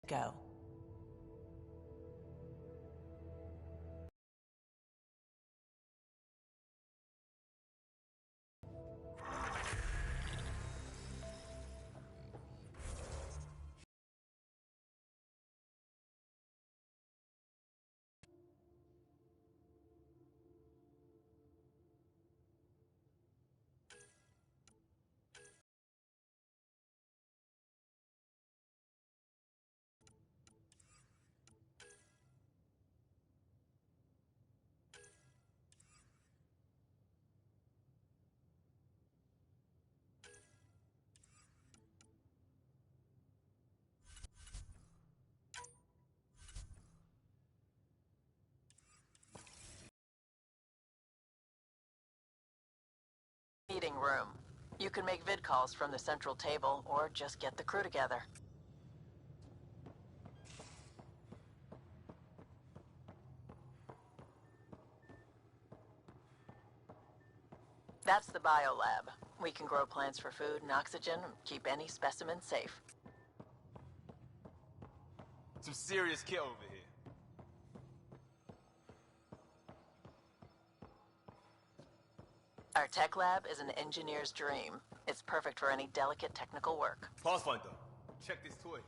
Go. Meeting room. You can make vid calls from the central table or just get the crew together. That's the biolab. We can grow plants for food and oxygen and keep any specimen safe. Some serious kit over here. Our tech lab is an engineer's dream. It's perfect for any delicate technical work. Pathfinder, check this toy.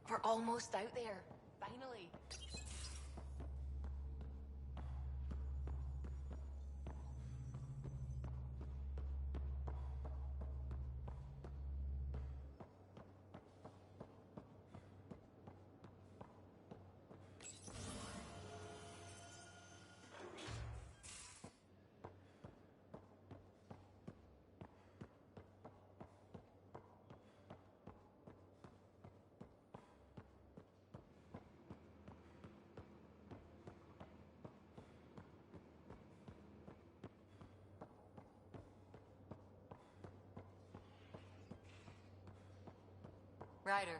We're almost out there. Finally. Ryder.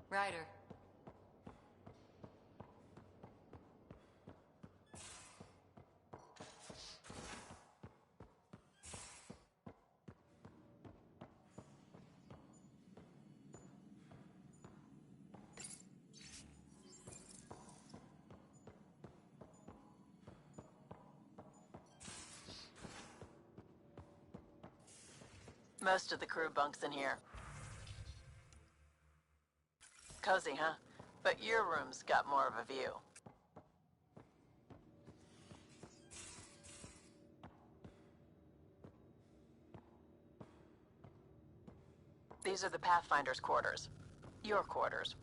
Ryder. Most of the crew bunks in here. Cozy, huh? But your room's got more of a view. These are the Pathfinder's quarters. Your quarters.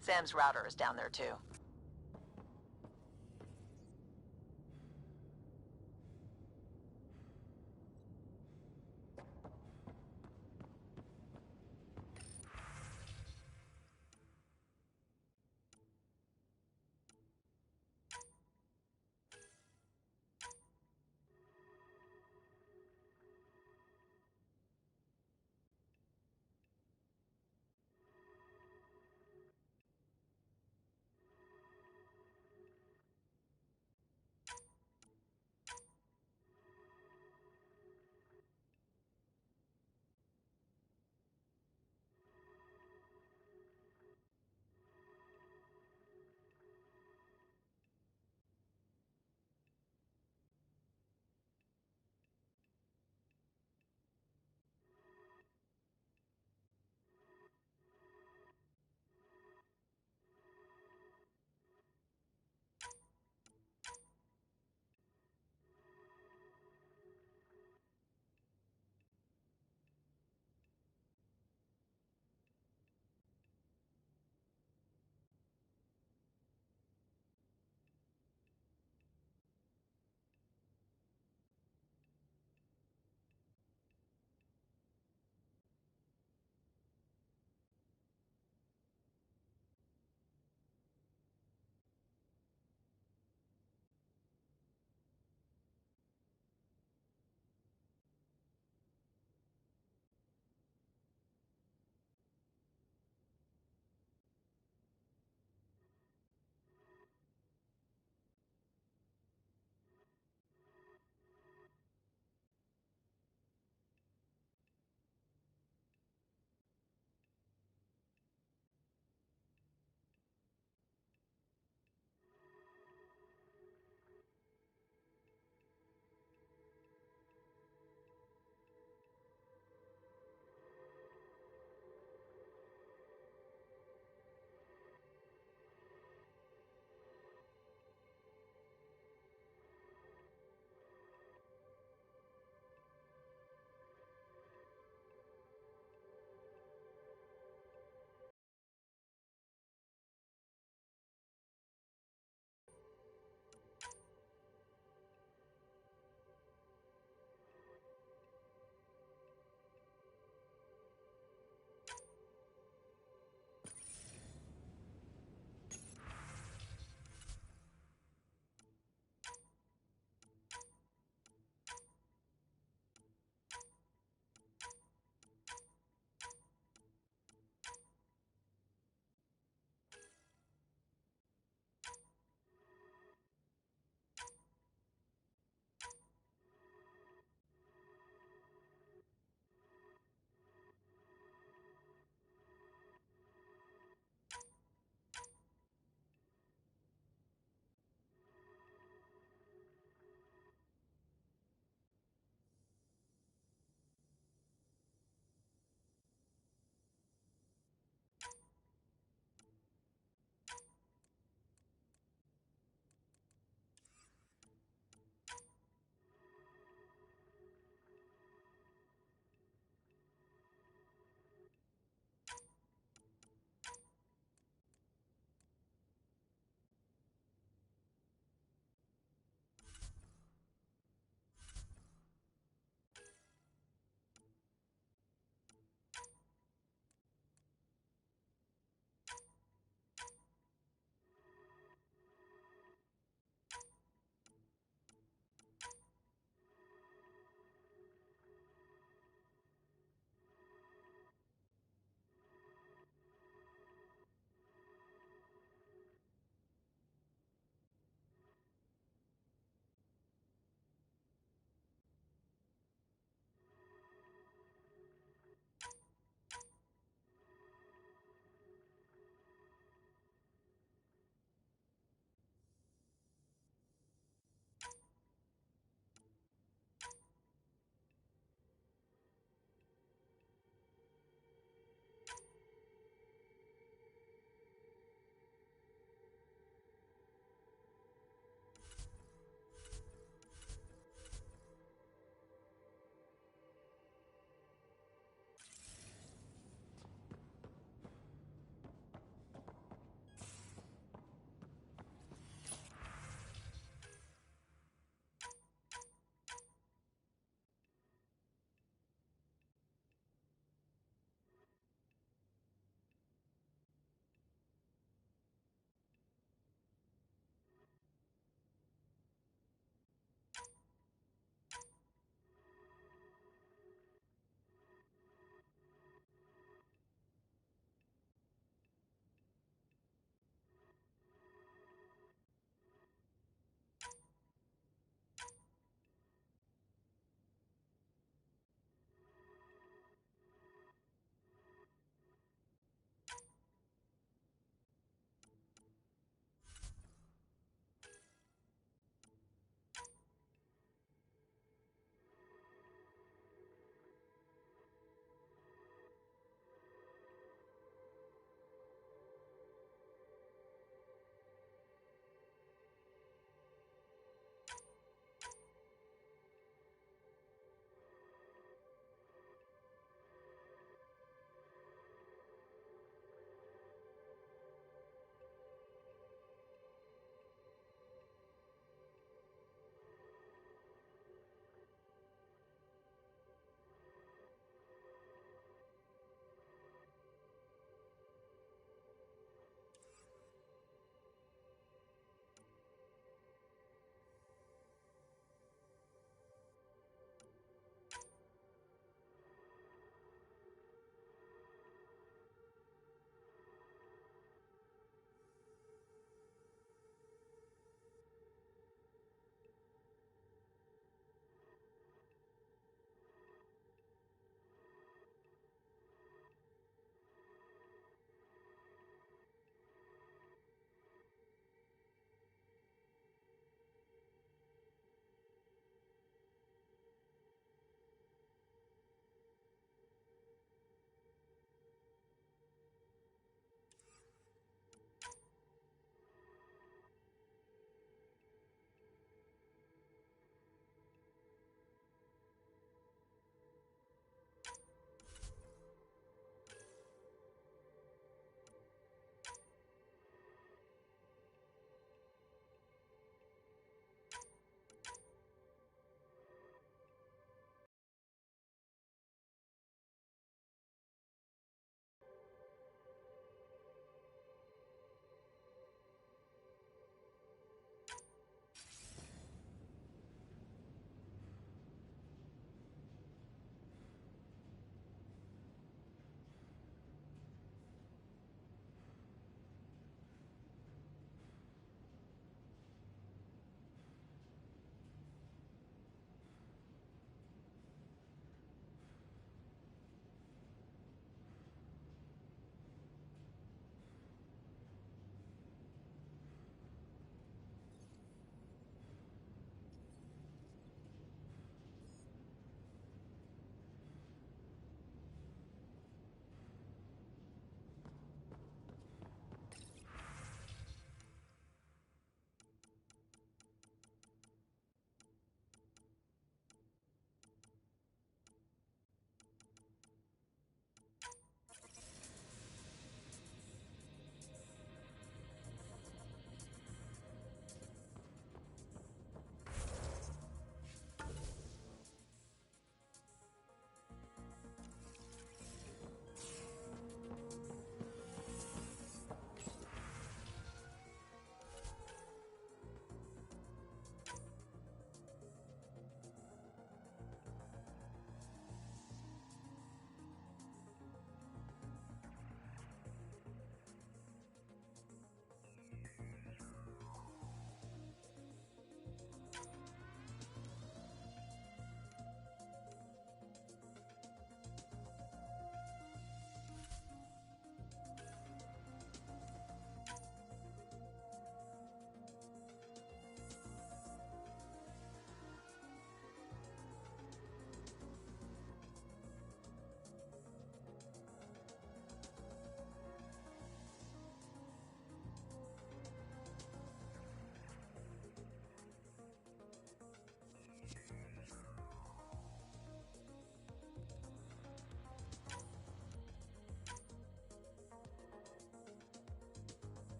Sam's router is down there too.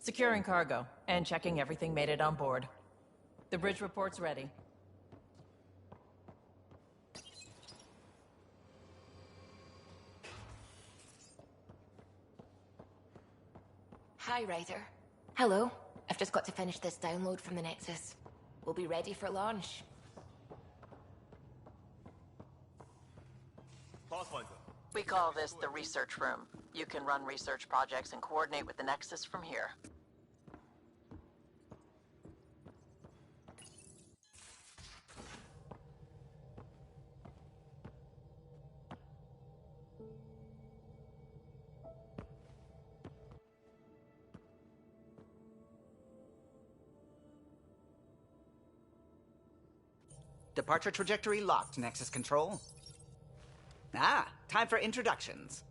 Securing cargo and checking everything made it on board. The bridge report's ready. Hi, Ryder. Hello. I've just got to finish this download from the Nexus. We'll be ready for launch. Pathfinder. We call this the research room. You can run research projects and coordinate with the Nexus from here. Departure trajectory locked, Nexus Control. Ah, time for introductions.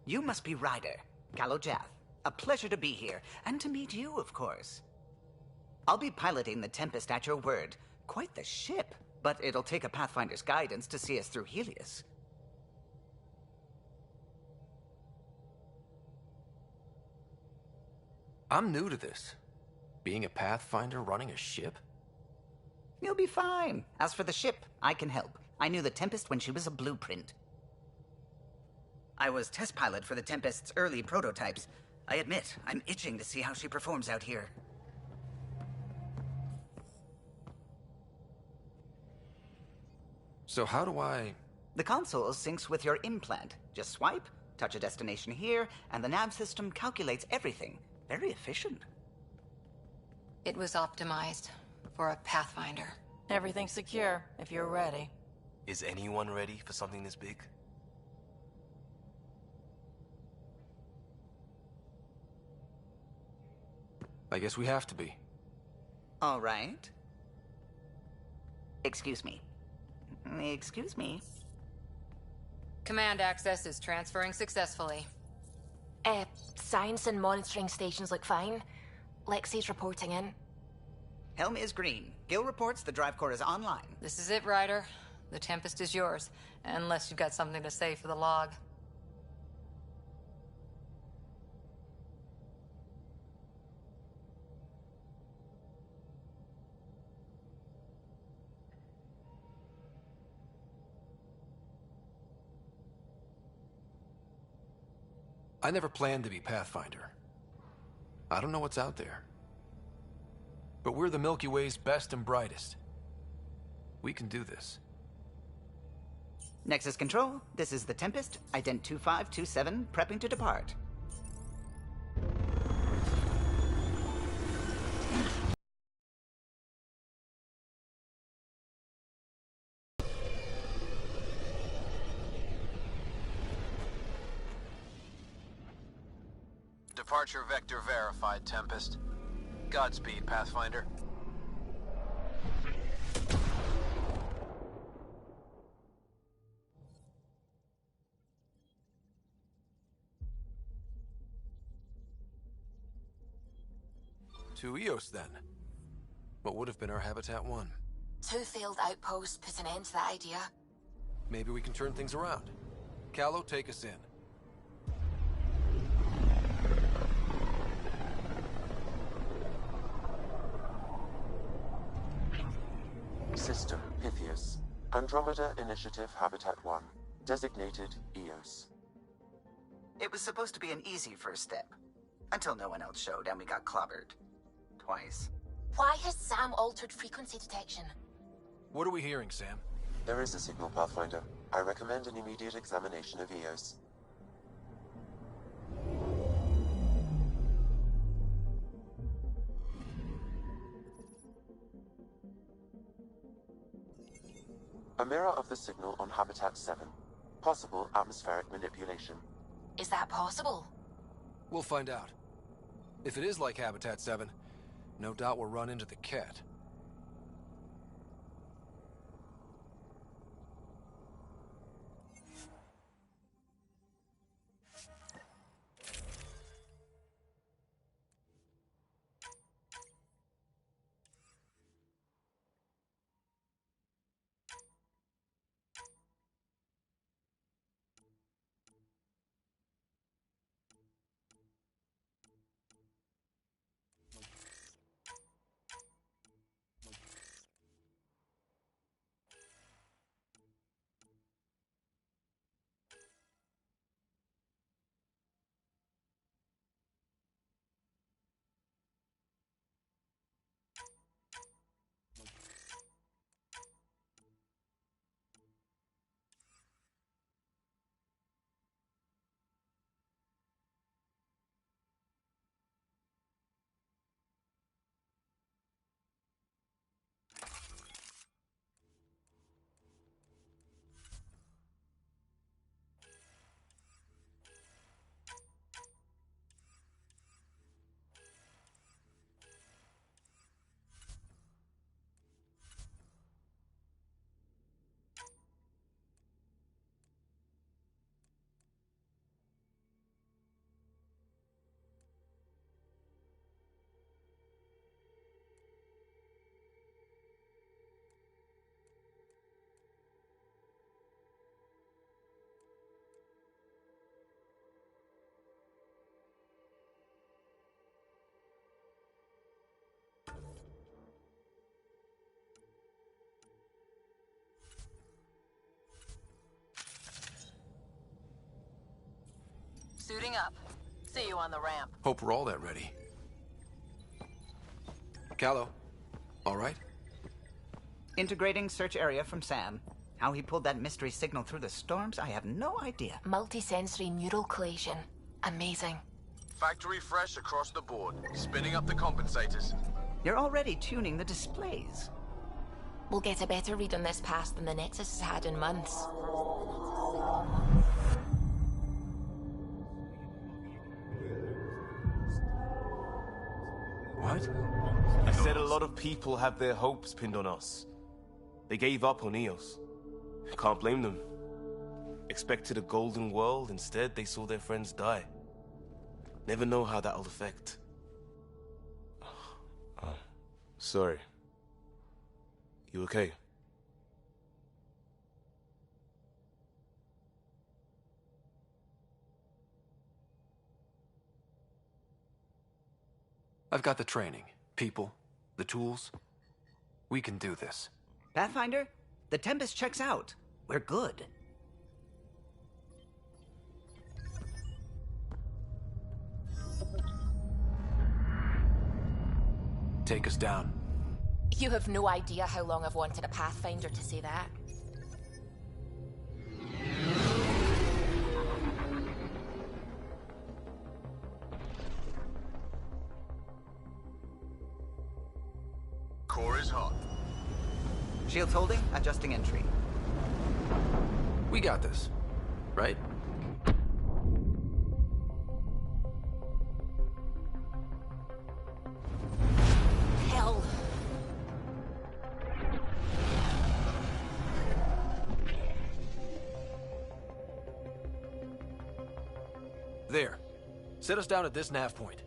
You must be Ryder, Galojath. A pleasure to be here, and to meet you, of course. I'll be piloting the Tempest at your word. Quite the ship, but it'll take a Pathfinder's guidance to see us through Helios. I'm new to this. Being a Pathfinder running a ship? You'll be fine. As for the ship, I can help. I knew the Tempest when she was a blueprint. I was test pilot for the Tempest's early prototypes. I admit, I'm itching to see how she performs out here. So how do I... The console syncs with your implant. Just swipe, touch a destination here, and the nav system calculates everything. Very efficient. It was optimized for a Pathfinder. Everything's secure, if you're ready. Is anyone ready for something this big? I guess we have to be. All right. Excuse me. Excuse me. Command access is transferring successfully. Science and monitoring stations look fine. Lexi's reporting in. Helm is green. Gil reports the drive core is online. This is it, Ryder. The Tempest is yours, unless you've got something to say for the log. I never planned to be Pathfinder. I don't know what's out there. But we're the Milky Way's best and brightest. We can do this. Nexus Control, this is the Tempest, ident 2527, prepping to depart. Departure vector verified, Tempest. Godspeed, Pathfinder. To Eos, then. What would have been our Habitat 1? 2 failed outposts put an end to that idea. Maybe we can turn things around. Callow, take us in. System, Pythias. Andromeda Initiative Habitat 1. Designated EOS. It was supposed to be an easy first step. Until no one else showed and we got clobbered. Twice. Why has Sam altered frequency detection? What are we hearing, Sam? There is a signal, Pathfinder. I recommend an immediate examination of EOS. A mirror of the signal on Habitat 7. Possible atmospheric manipulation. Is that possible? We'll find out. If it is like Habitat 7, no doubt we'll run into the cat. Coming up. See you on the ramp. Hope we're all that ready. Callow, all right? Integrating search area from Sam. How he pulled that mystery signal through the storms, I have no idea. Multisensory neural collation. Amazing. Factory fresh across the board. Spinning up the compensators. You're already tuning the displays. We'll get a better read on this pass than the Nexus has had in months. What? I said a lot of people have their hopes pinned on us. They gave up on Eos. Can't blame them. Expected a golden world, instead they saw their friends die. Never know how that'll affect. Oh, sorry. You okay? I've got the training, people, the tools. We can do this. Pathfinder, the Tempest checks out. We're good. Take us down. You have no idea how long I've wanted a Pathfinder to say that. Core is hot. Shields holding, adjusting entry. We got this, right? Hell. There. Set us down at this nav point.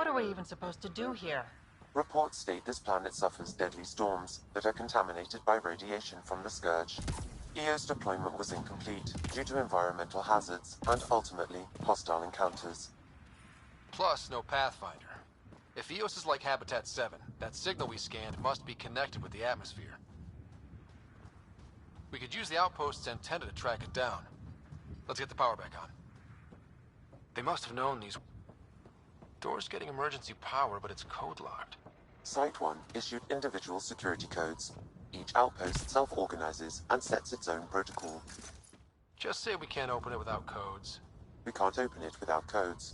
What are we even supposed to do here? Reports state this planet suffers deadly storms that are contaminated by radiation from the Scourge. EO's deployment was incomplete due to environmental hazards and ultimately hostile encounters. Plus, no Pathfinder. If Eos is like Habitat 7, that signal we scanned must be connected with the atmosphere. We could use the outpost's antenna to track it down. Let's get the power back on. They must have known these doors getting emergency power, but it's code-locked. Site 1 issued individual security codes. Each outpost self-organizes and sets its own protocol. Just say we can't open it without codes. We can't open it without codes.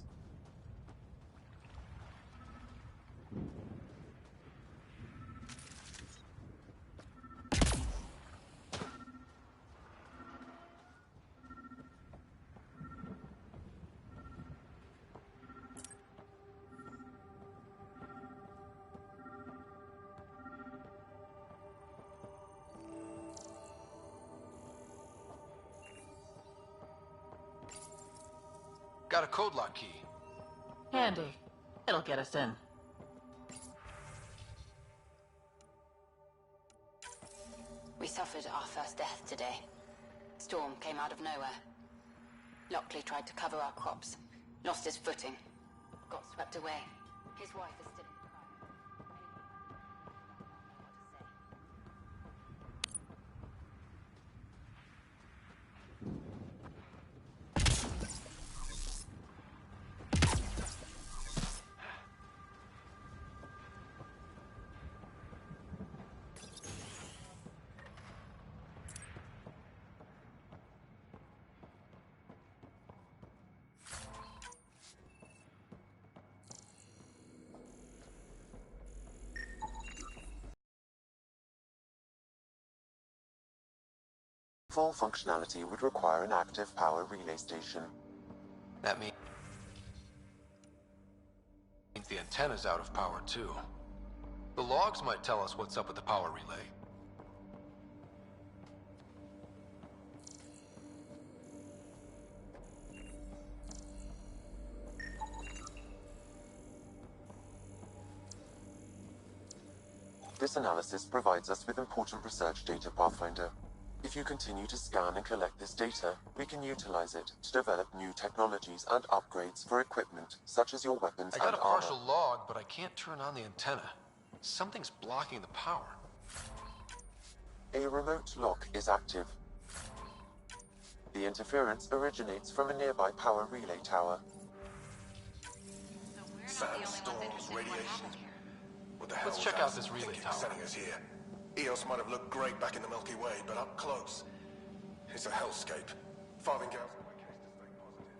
Got a code lock key. Handy. It'll get us in. We suffered our first death today. Storm came out of nowhere. Lockley tried to cover our crops. Lost his footing. Got swept away. His wife is still in Full functionality would require an active power relay station. That means the antenna's out of power too. The logs might tell us what's up with the power relay. This analysis provides us with important research data, Pathfinder. If you continue to scan and collect this data, we can utilize it to develop new technologies and upgrades for equipment, such as your weapons I got and a partial armor. log, but I can't turn on the antenna. Something's blocking the power. A remote lock is active. The interference originates from a nearby power relay tower. Sandstorms, radiation. What the hell? Let's check out this relay thinking tower. of sending us here. Eos might have looked great back in the Milky Way, but up close, it's a hellscape. Farthingale's in my case to stay positive.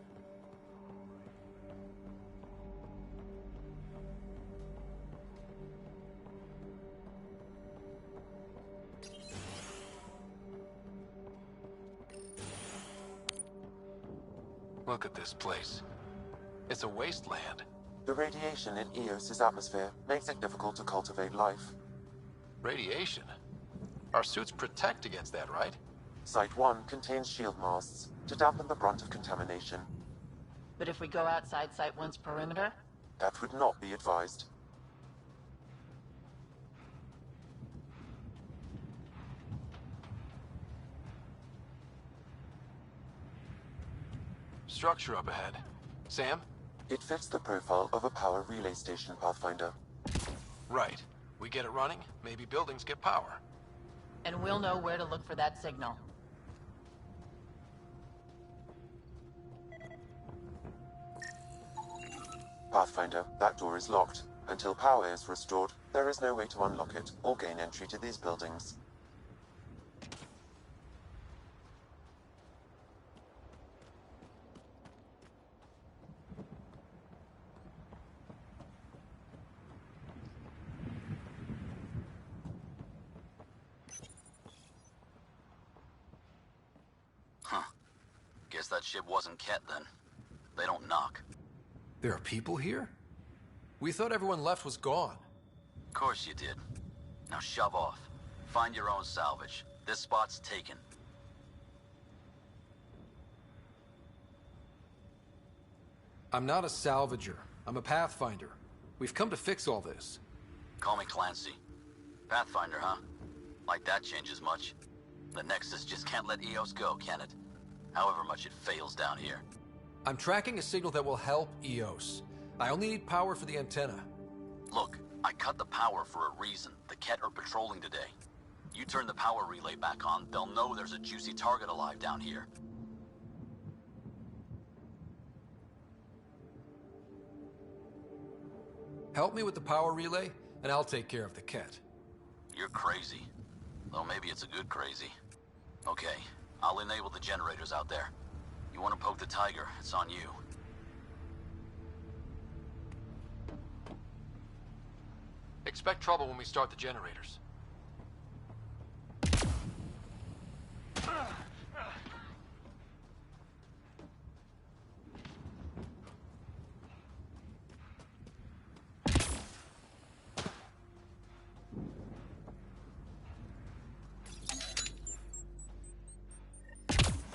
Look at this place. It's a wasteland. The radiation in Eos's atmosphere makes it difficult to cultivate life. Radiation? Our suits protect against that, right? Site 1 contains shield masts to dampen the brunt of contamination. But if we go outside Site 1's perimeter? That would not be advised. Structure up ahead. Sam? It fits the profile of a power relay station, Pathfinder. Right. We get it running, maybe buildings get power. And we'll know where to look for that signal. Pathfinder, that door is locked. Until power is restored, there is no way to unlock it or gain entry to these buildings. Huh. Guess that ship wasn't Ket then. They don't knock. There are people here? We thought everyone left was gone. Of course you did. Now shove off. Find your own salvage. This spot's taken. I'm not a salvager. I'm a Pathfinder. We've come to fix all this. Call me Clancy. Pathfinder, huh? Like that changes much. The Nexus just can't let Eos go, can it? However much it fails down here. I'm tracking a signal that will help Eos. I only need power for the antenna. Look, I cut the power for a reason. The Ket are patrolling today. You turn the power relay back on, they'll know there's a juicy target alive down here. Help me with the power relay, and I'll take care of the Ket. You're crazy. Though maybe it's a good crazy. Okay, I'll enable the generators out there. You want to poke the tiger, it's on you. Expect trouble when we start the generators.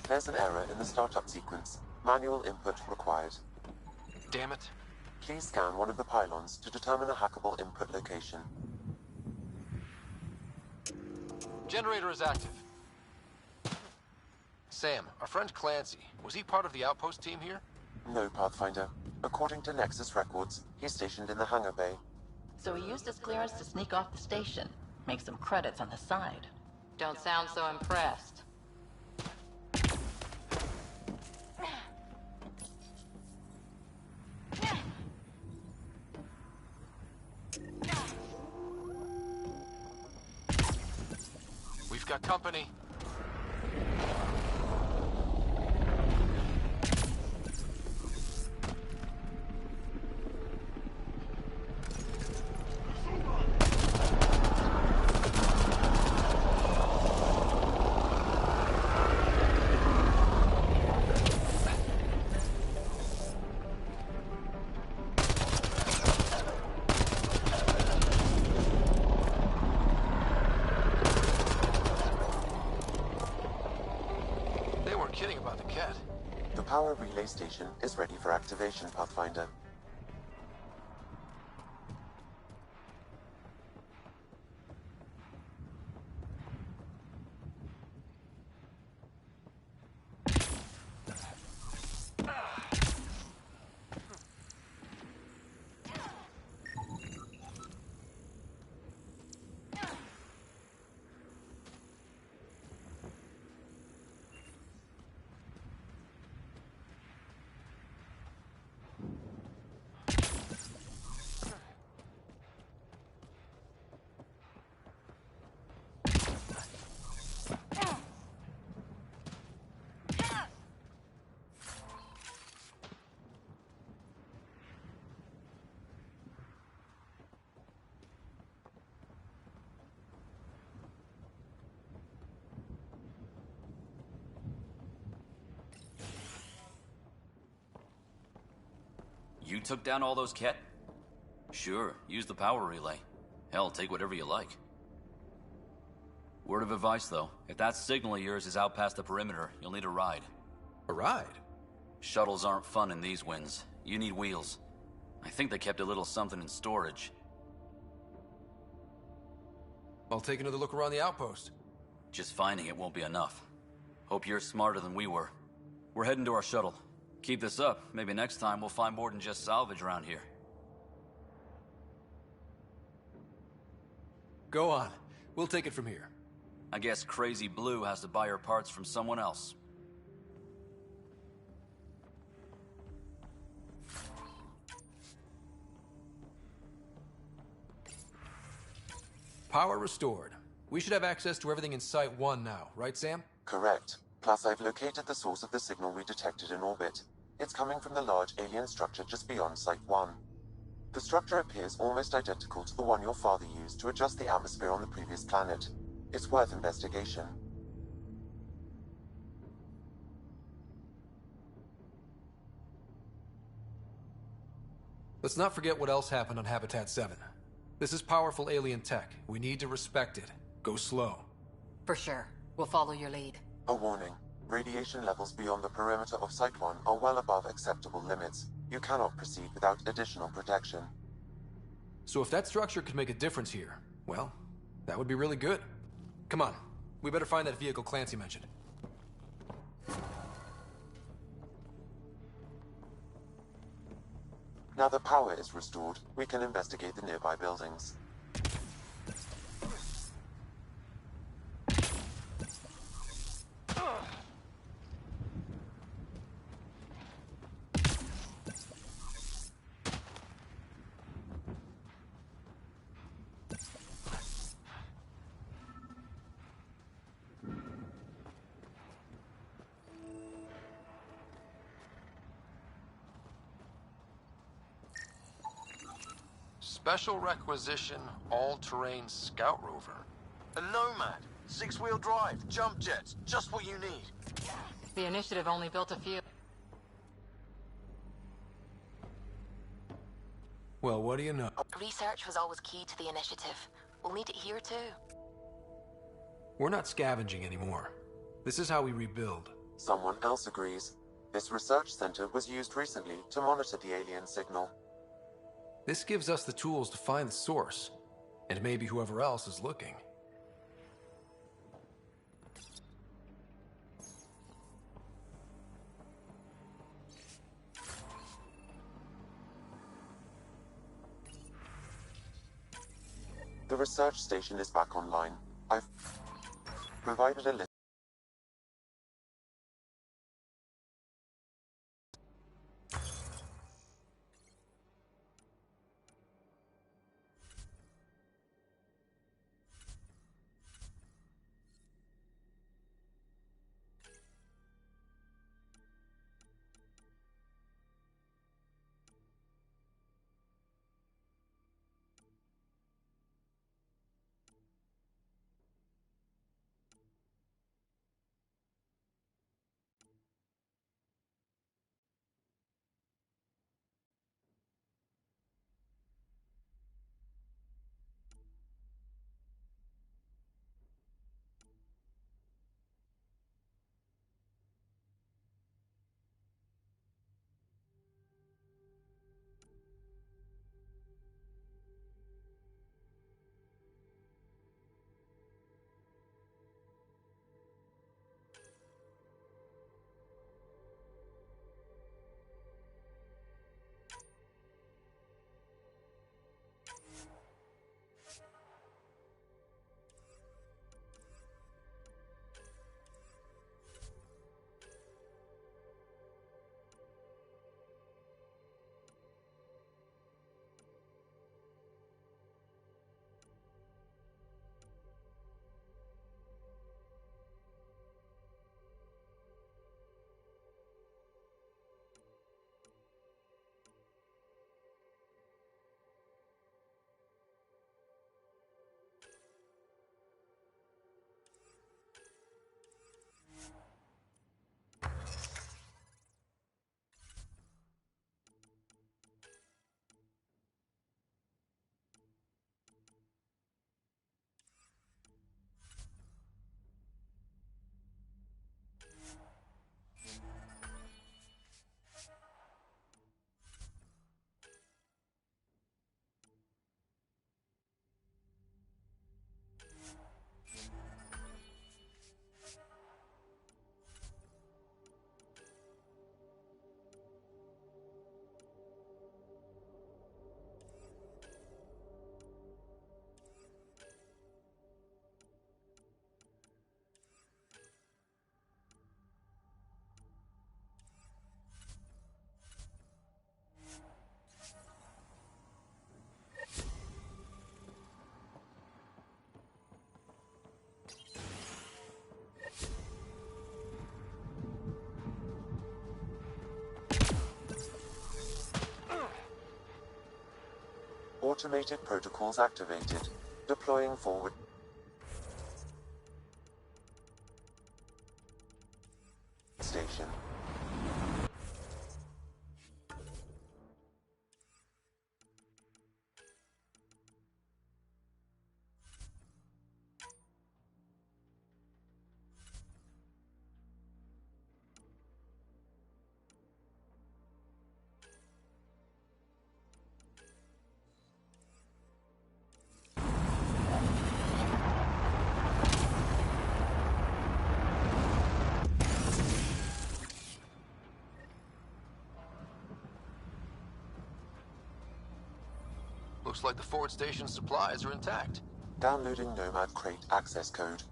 There's an error in the startup sequence. Manual input required. Damn it. Please scan one of the pylons to determine a hackable input location. Generator is active. Sam, our friend Clancy, was he part of the outpost team here? No, Pathfinder. According to Nexus records, he's stationed in the hangar bay. So he used his clearance to sneak off the station. Make some credits on the side. Don't sound so impressed. We've got company. weren't kidding about the cat. The power relay station is ready for activation, Pathfinder. You took down all those Ket? Sure, use the power relay. Hell, take whatever you like. Word of advice, though. If that signal of yours is out past the perimeter, you'll need a ride. A ride? Shuttles aren't fun in these winds. You need wheels. I think they kept a little something in storage. I'll take another look around the outpost. Just finding it won't be enough. Hope you're smarter than we were. We're heading to our shuttle. Keep this up. Maybe next time we'll find more than just salvage around here. Go on. We'll take it from here. I guess Crazy Blue has to buy her parts from someone else. Power restored. We should have access to everything in Site 1 now, right, Sam? Correct. Plus, I've located the source of the signal we detected in orbit. It's coming from the large alien structure just beyond Site 1. The structure appears almost identical to the one your father used to adjust the atmosphere on the previous planet. It's worth investigation. Let's not forget what else happened on Habitat 7. This is powerful alien tech. We need to respect it. Go slow. For sure. We'll follow your lead. A warning. Radiation levels beyond the perimeter of Site 1 are well above acceptable limits. You cannot proceed without additional protection. So if that structure could make a difference here, well, that would be really good. Come on. We better find that vehicle Clancy mentioned. Now the power is restored, we can investigate the nearby buildings. Special requisition, all-terrain scout rover. A Nomad, 6-wheel drive, jump jets, just what you need. The initiative only built a few. Well, what do you know? Research was always key to the initiative. We'll need it here too. We're not scavenging anymore. This is how we rebuild. Someone else agrees. This research center was used recently to monitor the alien signal. This gives us the tools to find the source, and maybe whoever else is looking. The research station is back online. I've provided a list. Automated protocols activated. Deploying forward. Station. Looks like the forward station supplies are intact. Downloading Nomad Crate access code.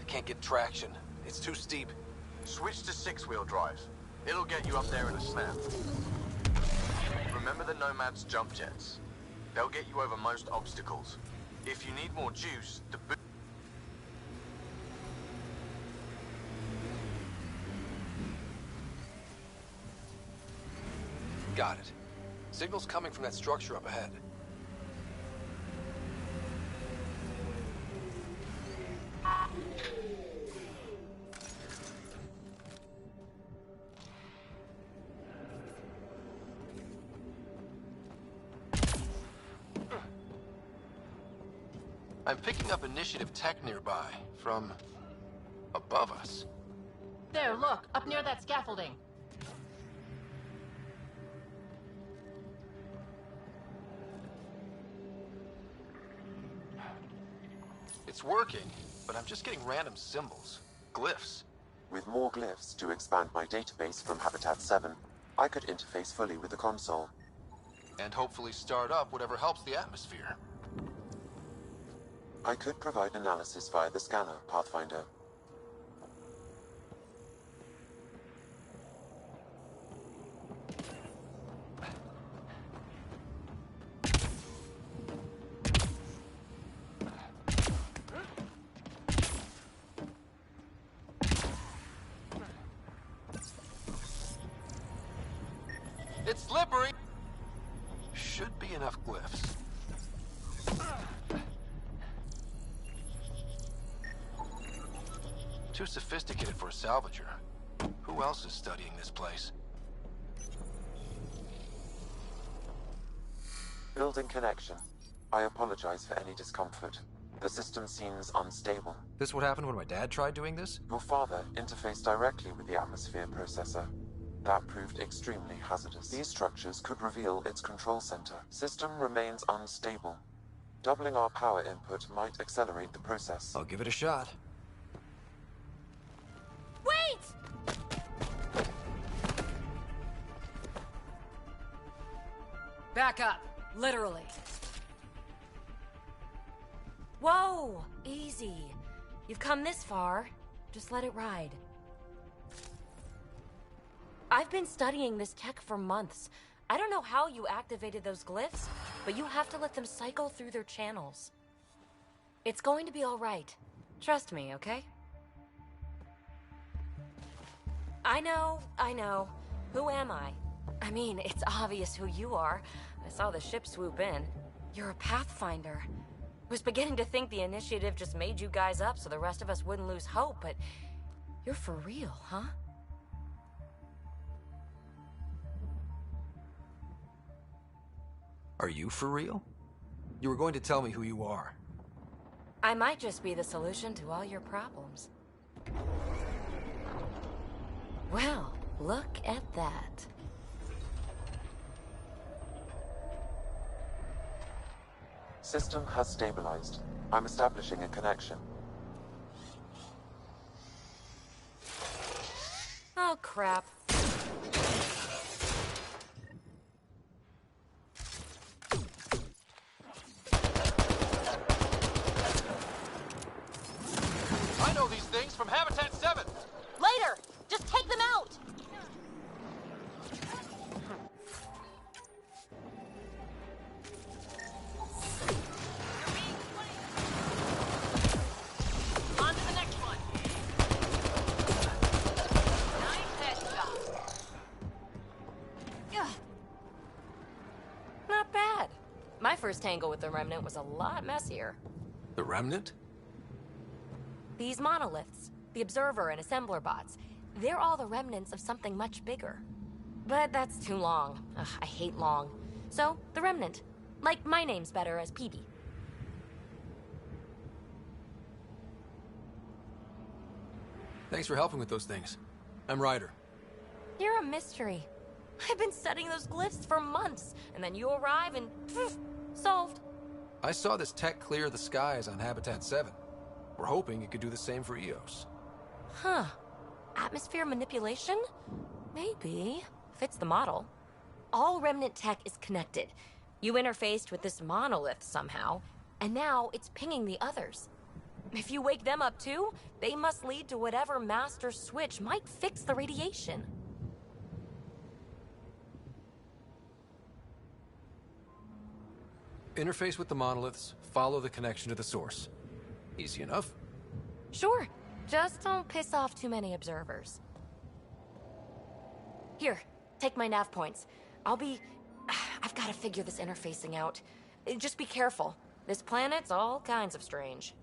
Can't get traction. It's too steep. Switch to six-wheel drive. It'll get you up there in a snap. Remember the Nomad's jump jets? They'll get you over most obstacles. If you need more juice, the boot... Got it. Signal's coming from that structure up ahead. I'm picking up initiative tech nearby, from above us. There, look, up near that scaffolding. It's working, but I'm just getting random symbols, glyphs. With more glyphs to expand my database from Habitat 7, I could interface fully with the console. And hopefully start up whatever helps the atmosphere. I could provide analysis via the scanner, Pathfinder. It's slippery! Should be enough glyphs. Too sophisticated for a salvager. Who else is studying this place? Building connection. I apologize for any discomfort. The system seems unstable. This what happened when my dad tried doing this? Your father interfaced directly with the atmosphere processor. That proved extremely hazardous. These structures could reveal its control center. System remains unstable. Doubling our power input might accelerate the process. I'll give it a shot. Back up. Literally. Whoa! Easy. You've come this far. Just let it ride. I've been studying this tech for months. I don't know how you activated those glyphs, but you have to let them cycle through their channels. It's going to be all right. Trust me, okay? I know. Who am I? I mean, it's obvious who you are. I saw the ship swoop in. You're a Pathfinder. Was beginning to think the initiative just made you guys up so the rest of us wouldn't lose hope, but you're for real, huh? Are you for real? You were going to tell me who you are. I might just be the solution to all your problems. Well, look at that. System has stabilized. I'm establishing a connection. Oh, crap. I know these things from Habitat 7! Later! Just take them out! On to the next one. Nice headshot. Ugh. Not bad. My first tangle with the Remnant was a lot messier. The Remnant? These monoliths, the Observer and Assembler bots, they're all the remnants of something much bigger. But that's too long. Ugh, I hate long. So, the Remnant. Like, my name's better as PB. Thanks for helping with those things. I'm Ryder. You're a mystery. I've been studying those glyphs for months, and then you arrive and poof, solved. I saw this tech clear the skies on Habitat 7. We're hoping it could do the same for EOS. Huh. Atmosphere manipulation? Maybe. Fits the model. All Remnant tech is connected. You interfaced with this monolith somehow, and now it's pinging the others. If you wake them up too, they must lead to whatever master switch might fix the radiation. Interface with the monoliths, follow the connection to the source. Easy enough. Sure. Just don't piss off too many observers. Here, take my nav points. I've got to figure this interfacing out. Just be careful. This planet's all kinds of strange.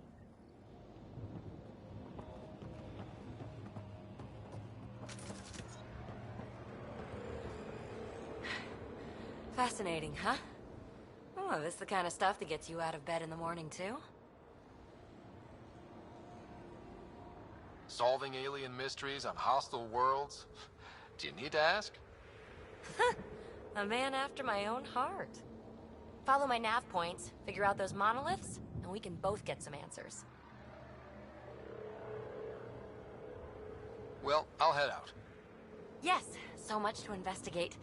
Fascinating, huh? Oh, this is the kind of stuff that gets you out of bed in the morning, too? Solving alien mysteries on hostile worlds? Do you need to ask? A man after my own heart. Follow my nav points, figure out those monoliths, and we can both get some answers. Well, I'll head out. Yes, so much to investigate.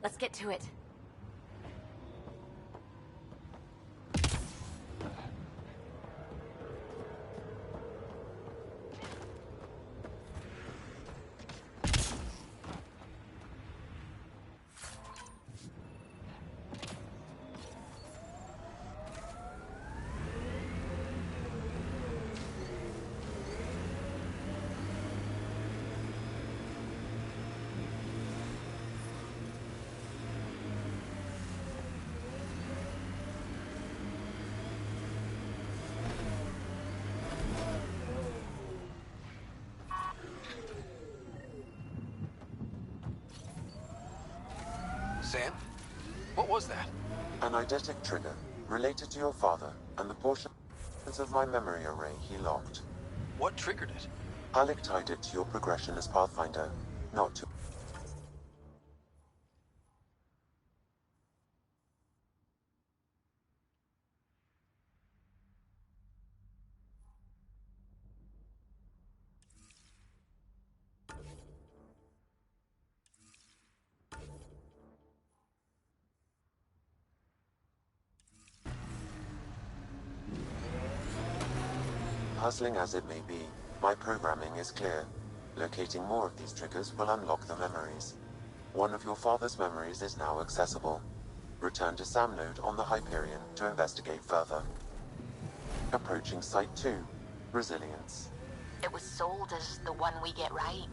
Let's get to it. Sam? What was that? An eidetic trigger, related to your father, and the portions of my memory array he locked. What triggered it? Alec tied it to your progression as Pathfinder, not to... puzzling as it may be, my programming is clear. Locating more of these triggers will unlock the memories. One of your father's memories is now accessible. Return to Sam Node on the Hyperion to investigate further. Approaching Site 2, Resilience. It was sold as the one we get right,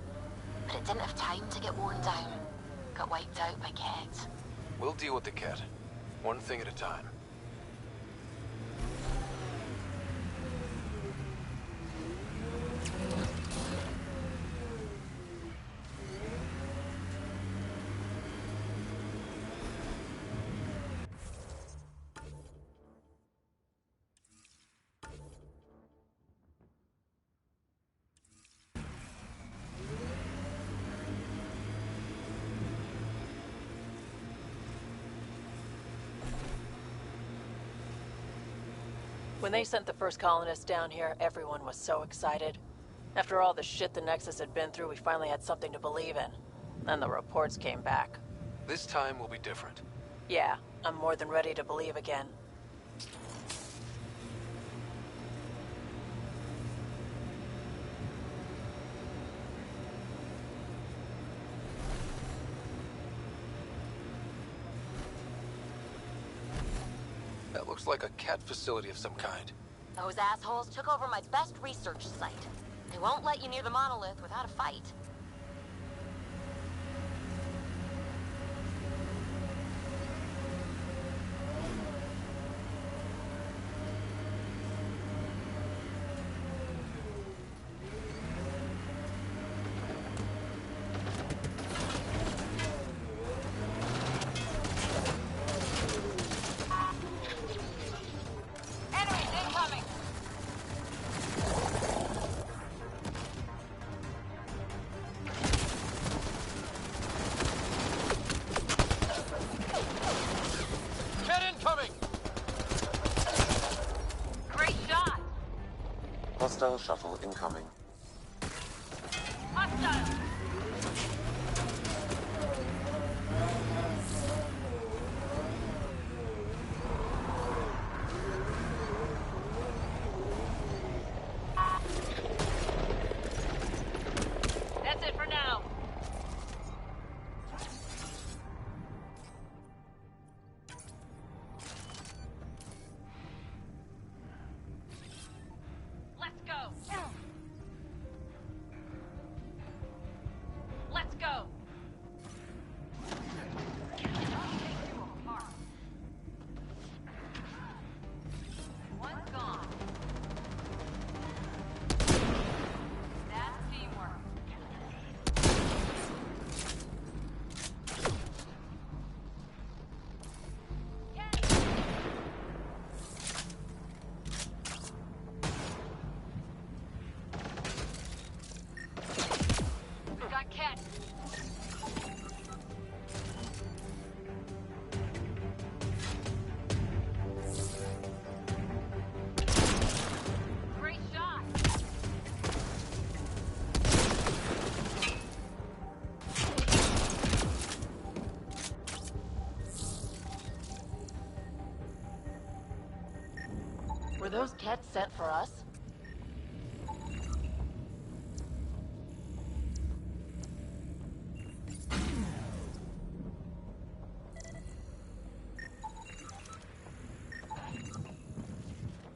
but it didn't have time to get worn down. Got wiped out by Ket. We'll deal with the Ket. One thing at a time. When they sent the first colonists down here, everyone was so excited. After all the shit the Nexus had been through, we finally had something to believe in. Then the reports came back. This time will be different. Yeah, I'm more than ready to believe again. That looks like a cat facility of some kind. Those assholes took over my best research site. They won't let you near the monolith without a fight. Hostile shuttle incoming. Hostile! That's it for now. Let's go. Let's go. One's gone. That's teamwork. We got Cat. Great shot. Were those Kets sent for us?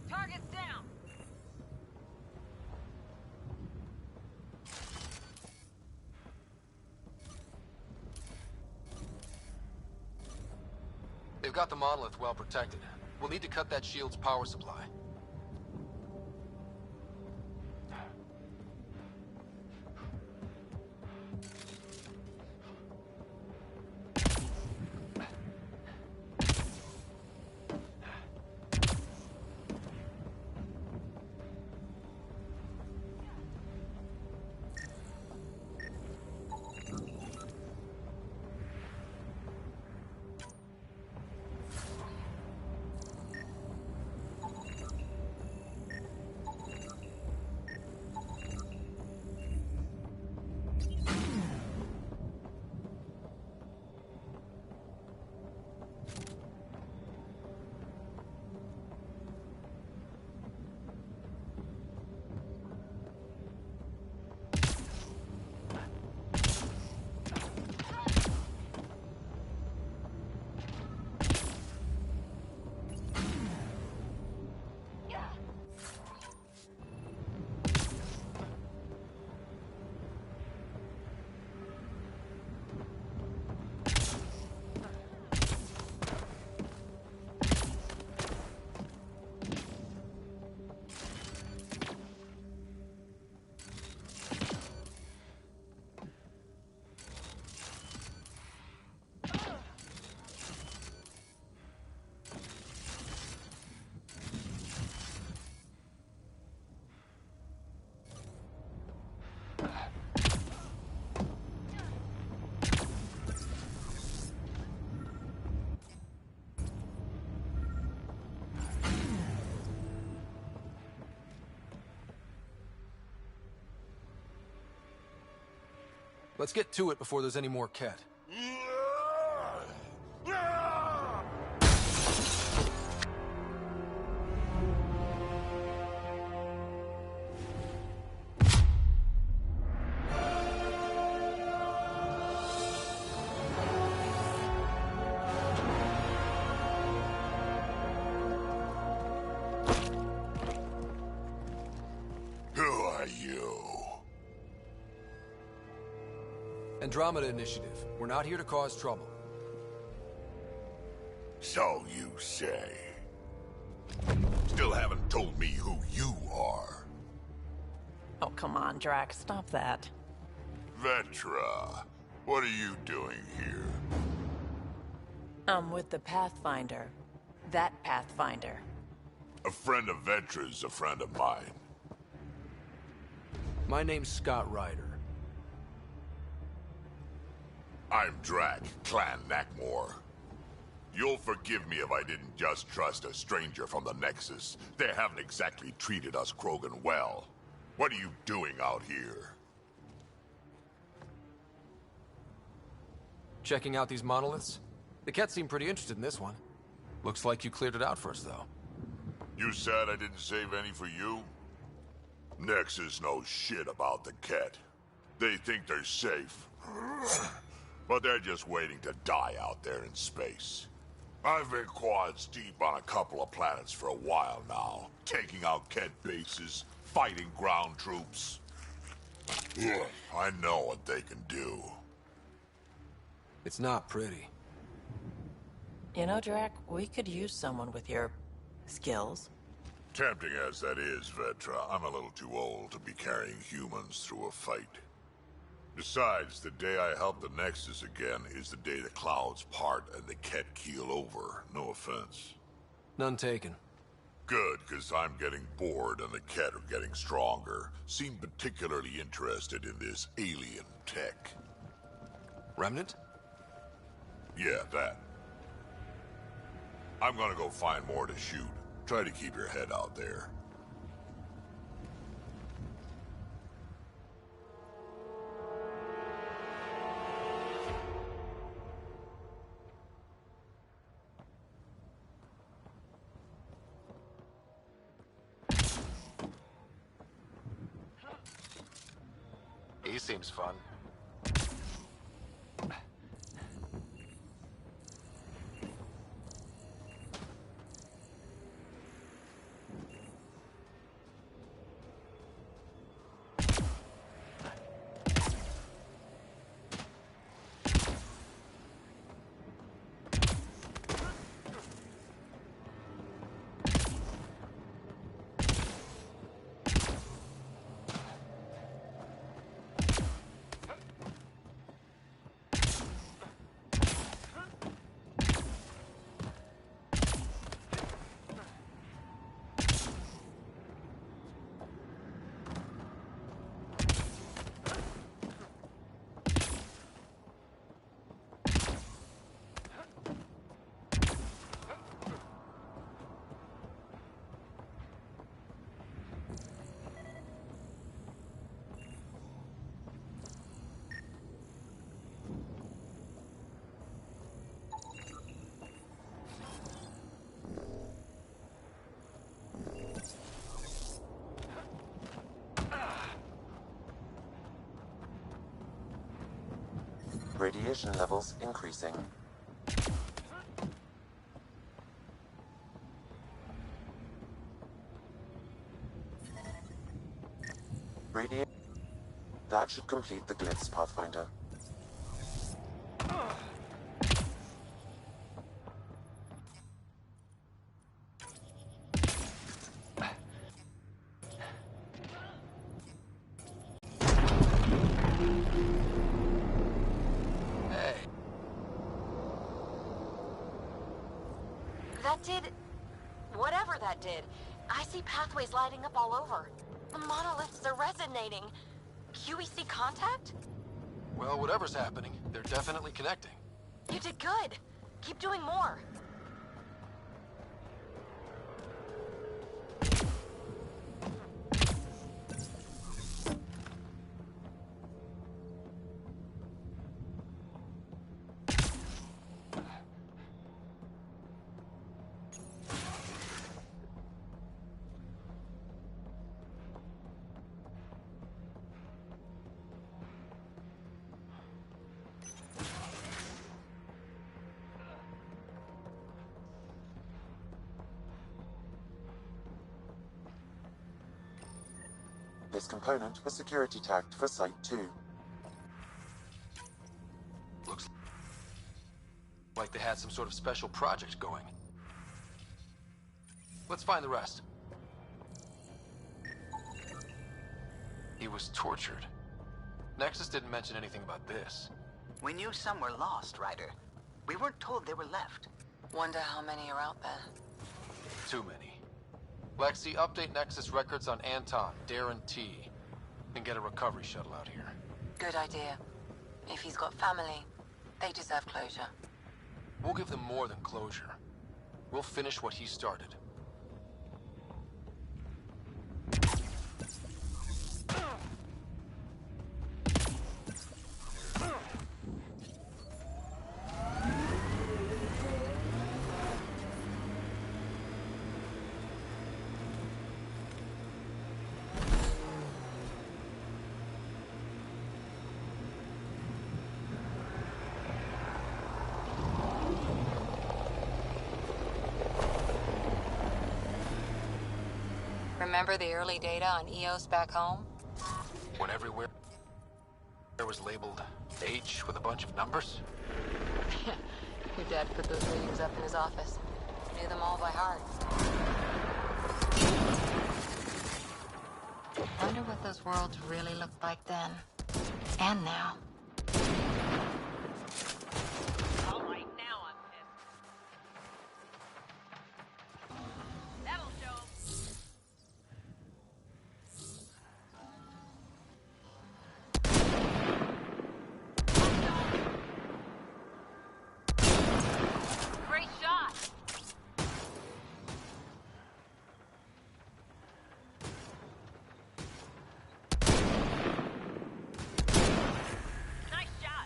Target's down. They've got the monolith well protected. We'll need to cut that shield's power supply. Let's get to it before there's any more Ket. Andromeda Initiative. We're not here to cause trouble. So you say. Still haven't told me who you are. Oh, come on, Drax. Stop that. Vetra, what are you doing here? I'm with the Pathfinder. That Pathfinder. A friend of Vetra's a friend of mine. My name's Scott Ryder. I'm Drac, Clan Nakmor. You'll forgive me if I didn't just trust a stranger from the Nexus. They haven't exactly treated us Krogan well. What are you doing out here? Checking out these monoliths? The Ket seem pretty interested in this one. Looks like you cleared it out for us, though. You said I didn't save any for you? Nexus knows shit about the Ket. They think they're safe. But they're just waiting to die out there in space. I've been quads deep on a couple of planets for a while now, taking out Ket bases, fighting ground troops. I know what they can do. It's not pretty. You know, Drac, we could use someone with your skills. Tempting as that is, Vetra, I'm a little too old to be carrying humans through a fight. Besides, the day I help the Nexus again is the day the clouds part and the Ket keel over. No offense. None taken. Good, because I'm getting bored and the Ket are getting stronger. Seem particularly interested in this alien tech. Remnant? Yeah, that. I'm gonna go find more to shoot. Try to keep your head out there. He seems fun. Radiation levels increasing. That should complete the Glyphs, Pathfinder. That did... whatever that did. I see pathways lighting up all over. The monoliths are resonating. QEC contact? Well, whatever's happening, they're definitely connecting. You did good. Keep doing more. This component was security tagged for Site 2. Looks like they had some sort of special project going. Let's find the rest. He was tortured. Nexus didn't mention anything about this. We knew some were lost, Ryder. We weren't told they were left. Wonder how many are out there. Too many. Lexi, update Nexus records on Anton, Darren T. And get a recovery shuttle out here. Good idea. If he's got family, they deserve closure. We'll give them more than closure. We'll finish what he started. Remember the early data on EOS back home? When everywhere was labeled H with a bunch of numbers? Yeah, your dad put those readings up in his office. Knew them all by heart. Wonder what those worlds really looked like then. And now. All right, now I'm pissed. That'll show 'em. Great shot. Nice shot.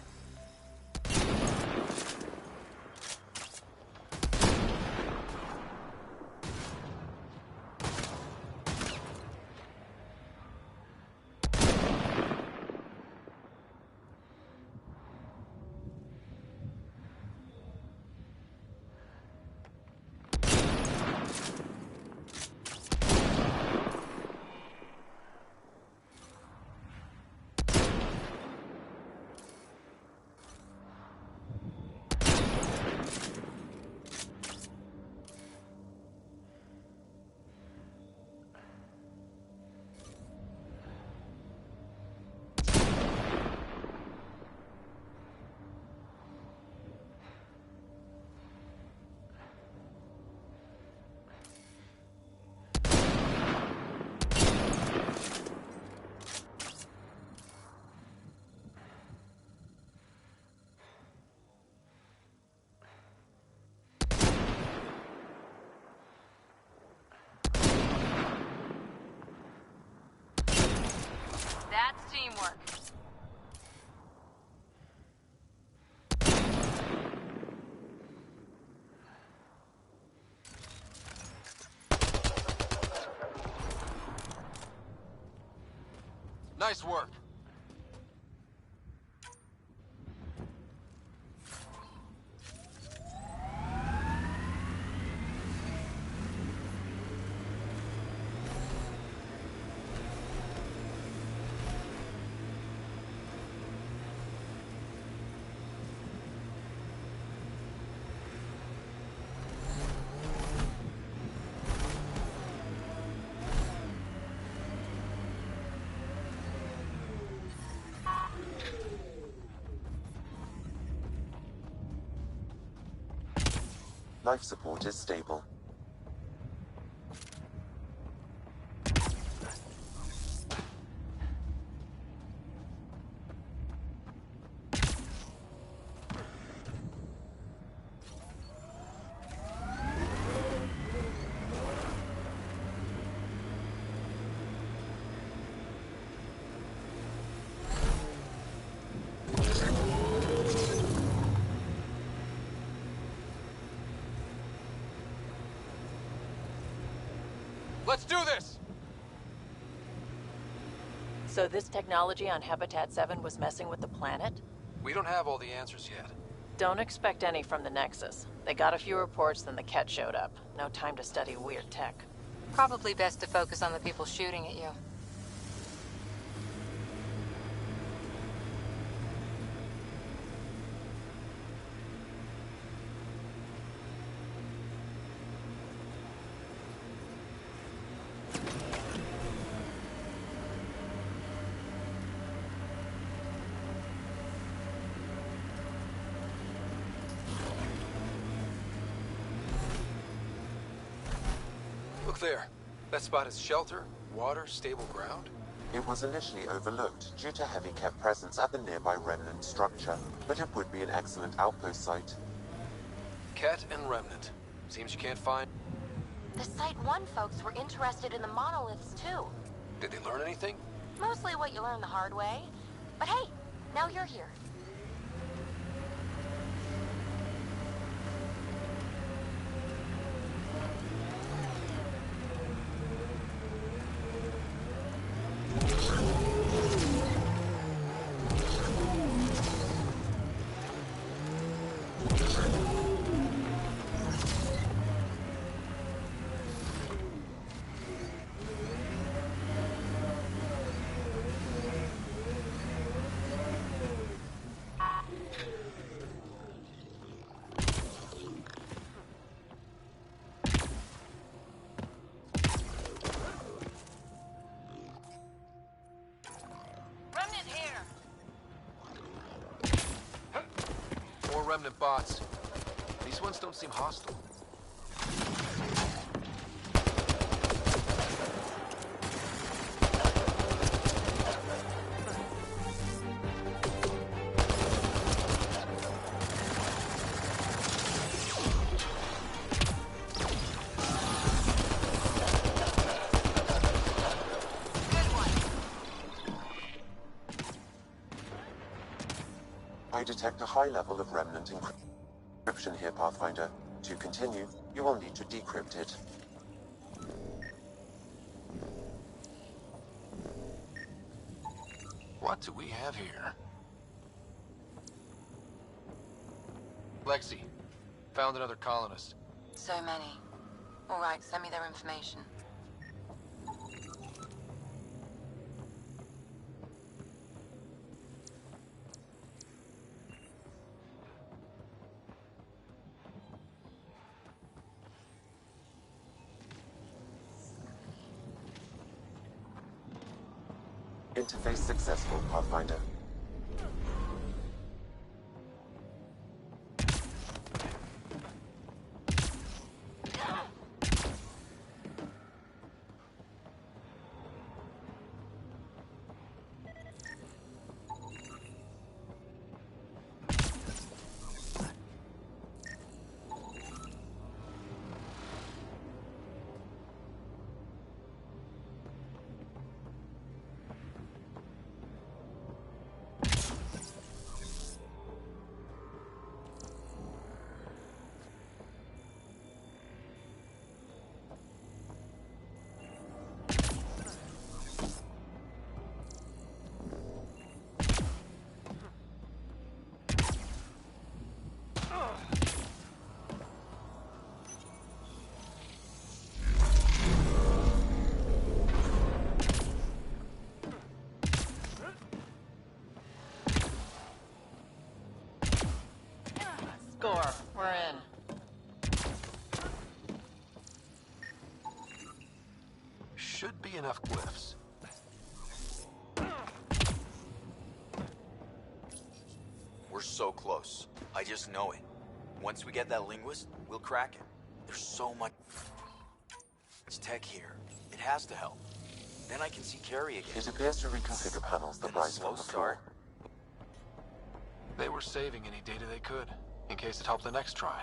That's teamwork. Nice work. Life support is stable. Let's do this! So this technology on Habitat 7 was messing with the planet? We don't have all the answers yet. Don't expect any from the Nexus. They got a few reports, then the Ket showed up. No time to study weird tech. Probably best to focus on the people shooting at you. Look there. That spot is shelter, water, stable ground. It was initially overlooked due to heavy Ket presence at the nearby remnant structure, but it would be an excellent outpost site. Ket and remnant. Seems you can't find... The Site 1 folks were interested in the monoliths, too. Did they learn anything? Mostly what you learn the hard way. But hey, now you're here. More remnant bots. These ones don't seem hostile. I detect a high level of remnant encryption here, Pathfinder. To continue, you will need to decrypt it. What do we have here? Lexi, found another colonist. So many. All right, send me their information. Interface successful, Pathfinder. Score. We're in. Should be enough glyphs. We're so close. I just know it. Once we get that linguist, we'll crack it. There's so much tech here. It has to help. Then I can see Carrie again. It appears to reconfigure panels that Then a rise slow from the floor. start. They were saving any data they could, in case it helped the next try.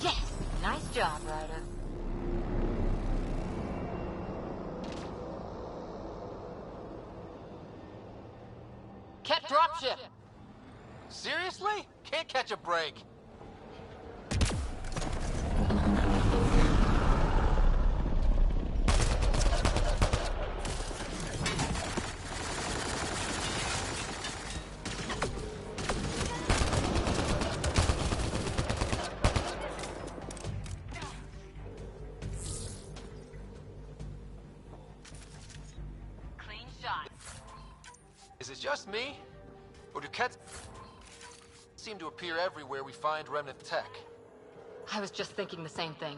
Yes! Nice job, Ryder. Ket dropship! Seriously? Can't catch a break. Is it just me? Or do cats seem to appear everywhere we find remnant tech? I was just thinking the same thing.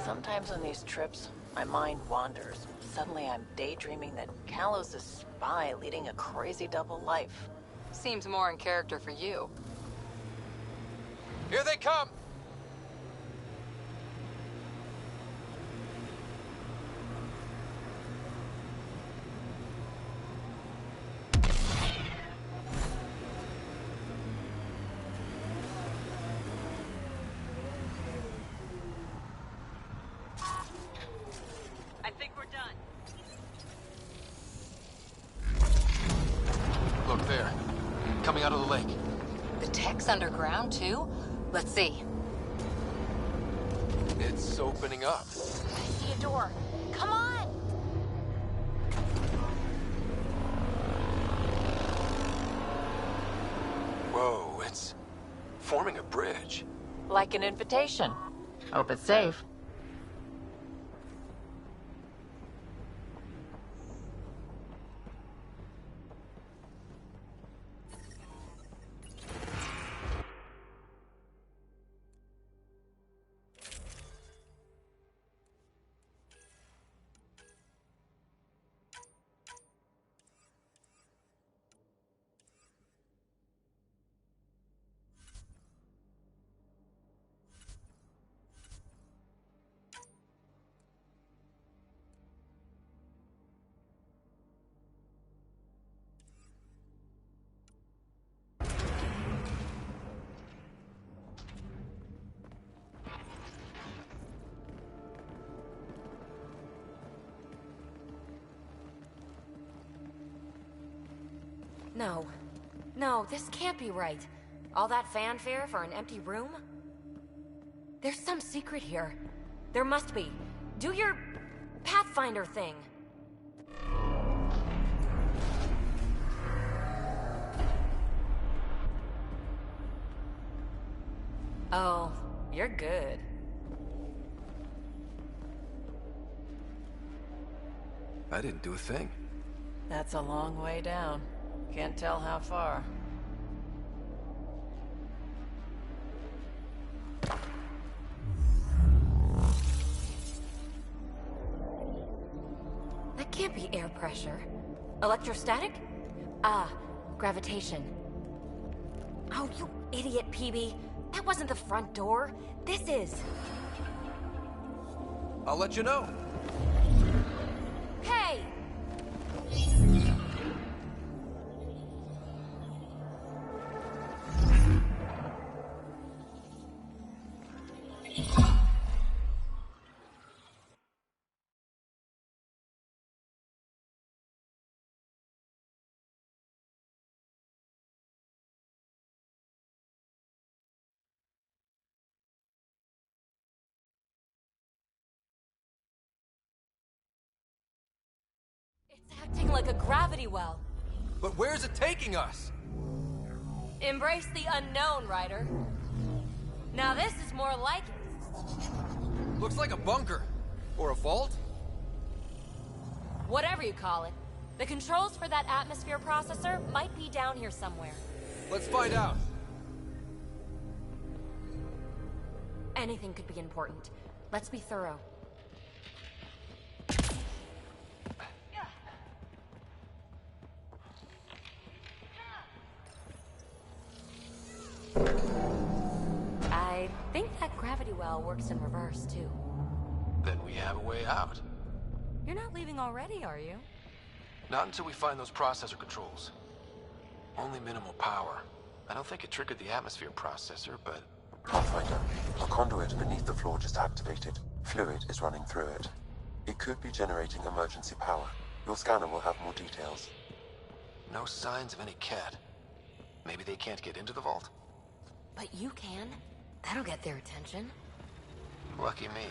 Sometimes on these trips, my mind wanders. Suddenly I'm daydreaming that Callow's a spy leading a crazy double life. Seems more in character for you. Here they come! I think we're done. Look there. Coming out of the lake. The tech's underground, too? Let's see. It's opening up. I see a door. Come on! Whoa, it's forming a bridge. Like an invitation. Hope it's safe. No. No, this can't be right. All that fanfare for an empty room? There's some secret here. There must be. Do your Pathfinder thing. Oh, you're good. I didn't do a thing. That's a long way down. Can't tell how far. That can't be air pressure. Electrostatic? Ah, gravitation. Oh, you idiot, PB. That wasn't the front door. This is. I'll let you know. Hey! It's acting like a gravity well. But where's it taking us? Embrace the unknown, Ryder. Now this is more like it. Looks like a bunker. Or a vault? Whatever you call it. The controls for that atmosphere processor might be down here somewhere. Let's find out. Anything could be important. Let's be thorough. gravity well works in reverse, too. Then we have a way out. You're not leaving already, are you? Not until we find those processor controls. Only minimal power. I don't think it triggered the atmosphere processor, but... Pathfinder, a conduit beneath the floor just activated. Fluid is running through it. It could be generating emergency power. Your scanner will have more details. No signs of any cat. Maybe they can't get into the vault? But you can. That'll get their attention. Lucky me.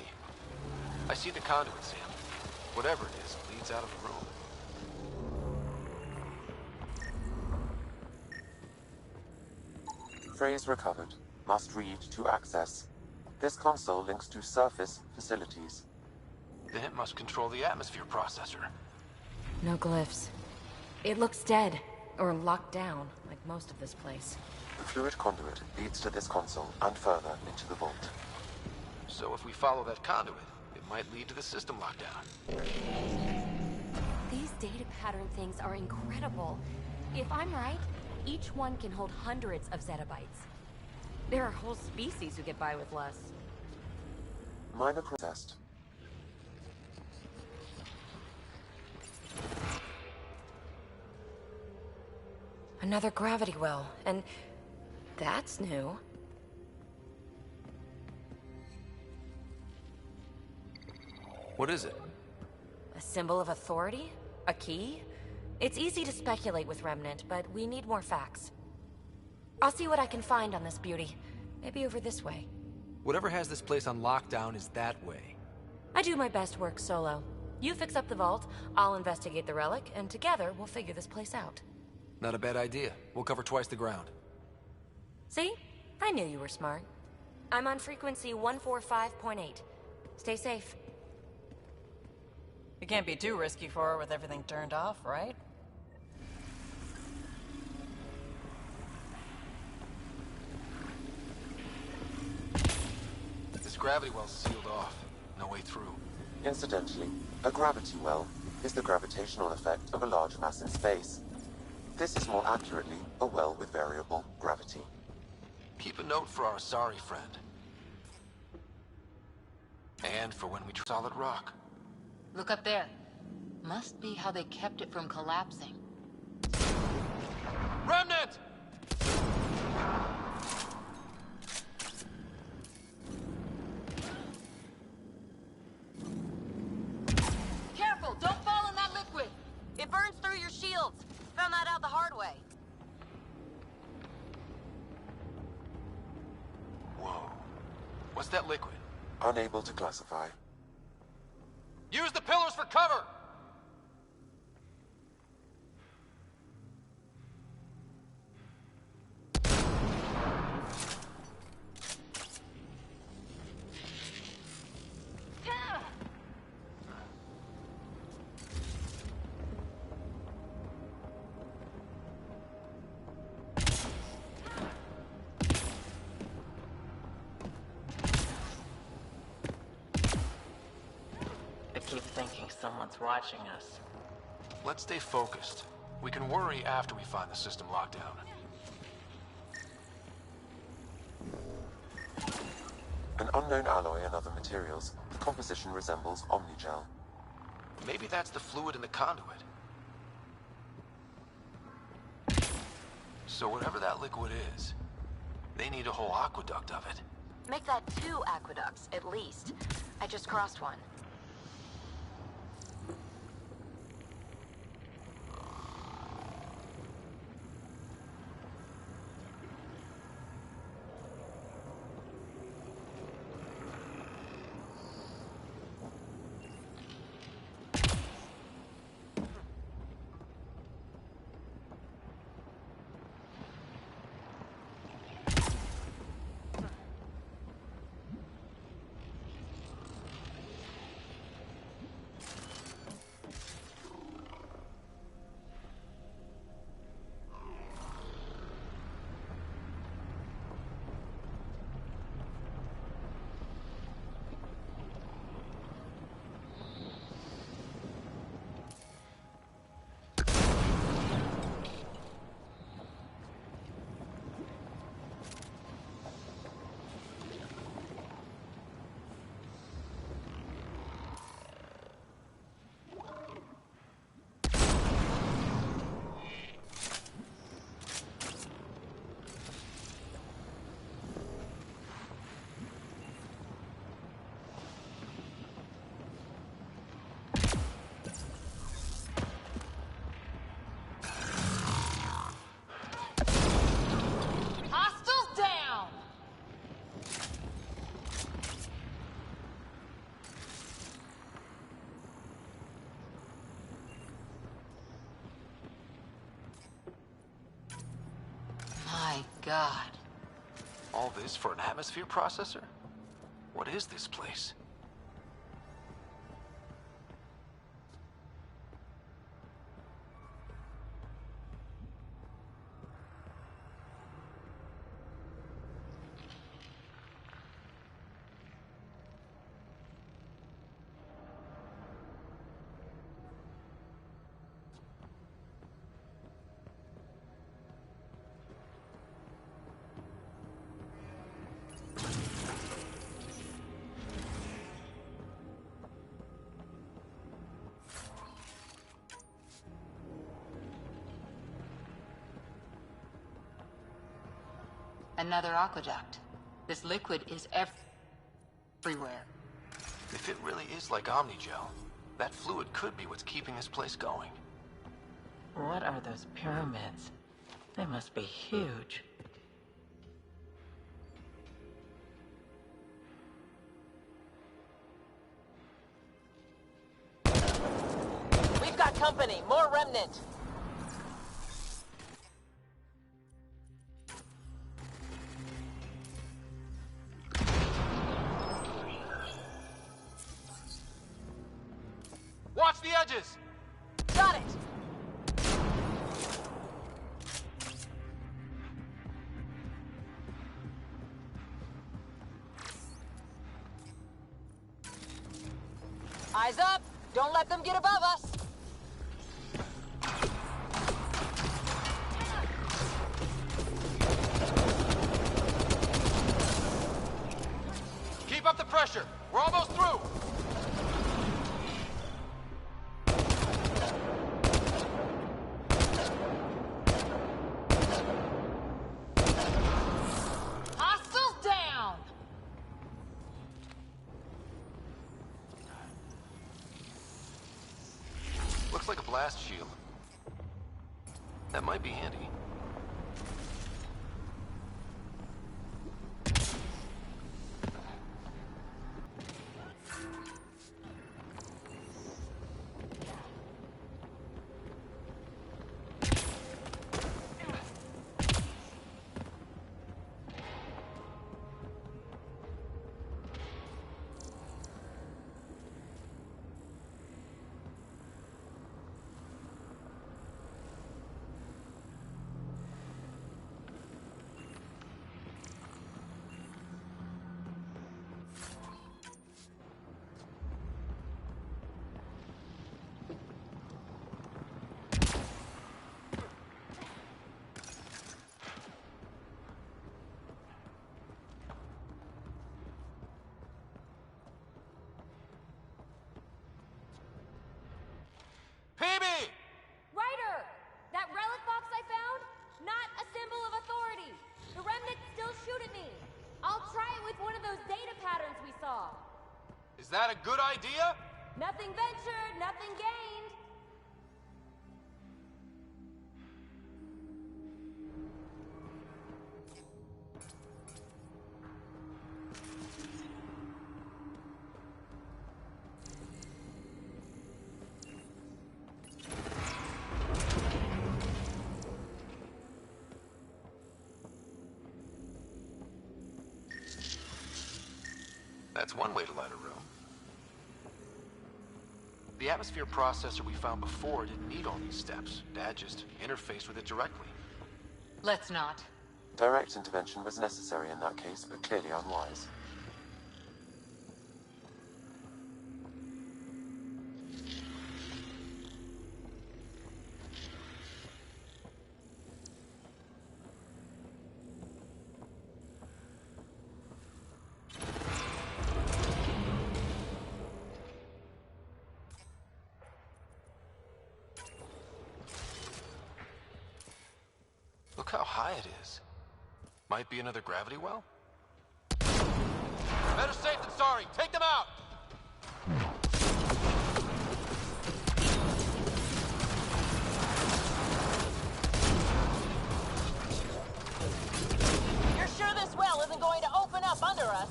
I see the conduit, Sam. Whatever it is, leads out of the room. Phrase recovered. Must read to access. This console links to surface facilities. Then it must control the atmosphere processor. No glyphs. It looks dead, or locked down, like most of this place. The fluid conduit leads to this console and further into the vault. So if we follow that conduit, it might lead to the system lockdown. These data pattern things are incredible. If I'm right, each one can hold hundreds of zettabytes. There are whole species who get by with less. Minor processed. Another gravity well, and that's new. What is it? A symbol of authority? A key? It's easy to speculate with Remnant, but we need more facts. I'll see what I can find on this beauty. Maybe over this way. Whatever has this place on lockdown is that way. I do my best work solo. You fix up the vault, I'll investigate the relic, and together we'll figure this place out. Not a bad idea. We'll cover twice the ground. See? I knew you were smart. I'm on frequency 145.8. Stay safe. It can't be too risky for her with everything turned off, right? This gravity well's sealed off. No way through. Incidentally, a gravity well is the gravitational effect of a large mass in space. This is more accurately a well with variable gravity. Keep a note for our sorry friend. And for when we solid rock. Look up there. Must be how they kept it from collapsing. Remnant! Careful! Don't fall in that liquid! It burns through your shields. Found that out the hard way. Whoa. What's that liquid? Unable to classify. Use the pillars for cover! I keep thinking someone's watching us. Let's stay focused. We can worry after we find the system lockdown. An unknown alloy and other materials. The composition resembles omnigel. Maybe that's the fluid in the conduit. So whatever that liquid is, they need a whole aqueduct of it. Make that 2 aqueducts, at least. I just crossed one. God. All this for an atmosphere processor? What is this place? Another aqueduct. This liquid is everywhere. If it really is like Omnigel, that fluid could be what's keeping this place going. What are those pyramids? They must be huge. We've got company. More remnant. Watch the edges! Got it! Eyes up! Don't let them get above us! Keep up the pressure! We're almost through! Hostiles down! Looks like a blast shield. That might be handy. Ryder! That relic box I found? Not a symbol of authority. The remnants still shoot at me. I'll try it with one of those data patterns we saw. Is that a good idea? Nothing ventured, nothing gained. That's one way to light a room. The atmosphere processor we found before didn't need all these steps. Dad just interfaced with it directly. Let's not. Direct intervention was necessary in that case, but clearly unwise. Look how high it is. Might be another gravity well? Better safe than sorry. Take them out! You're sure this well isn't going to open up under us?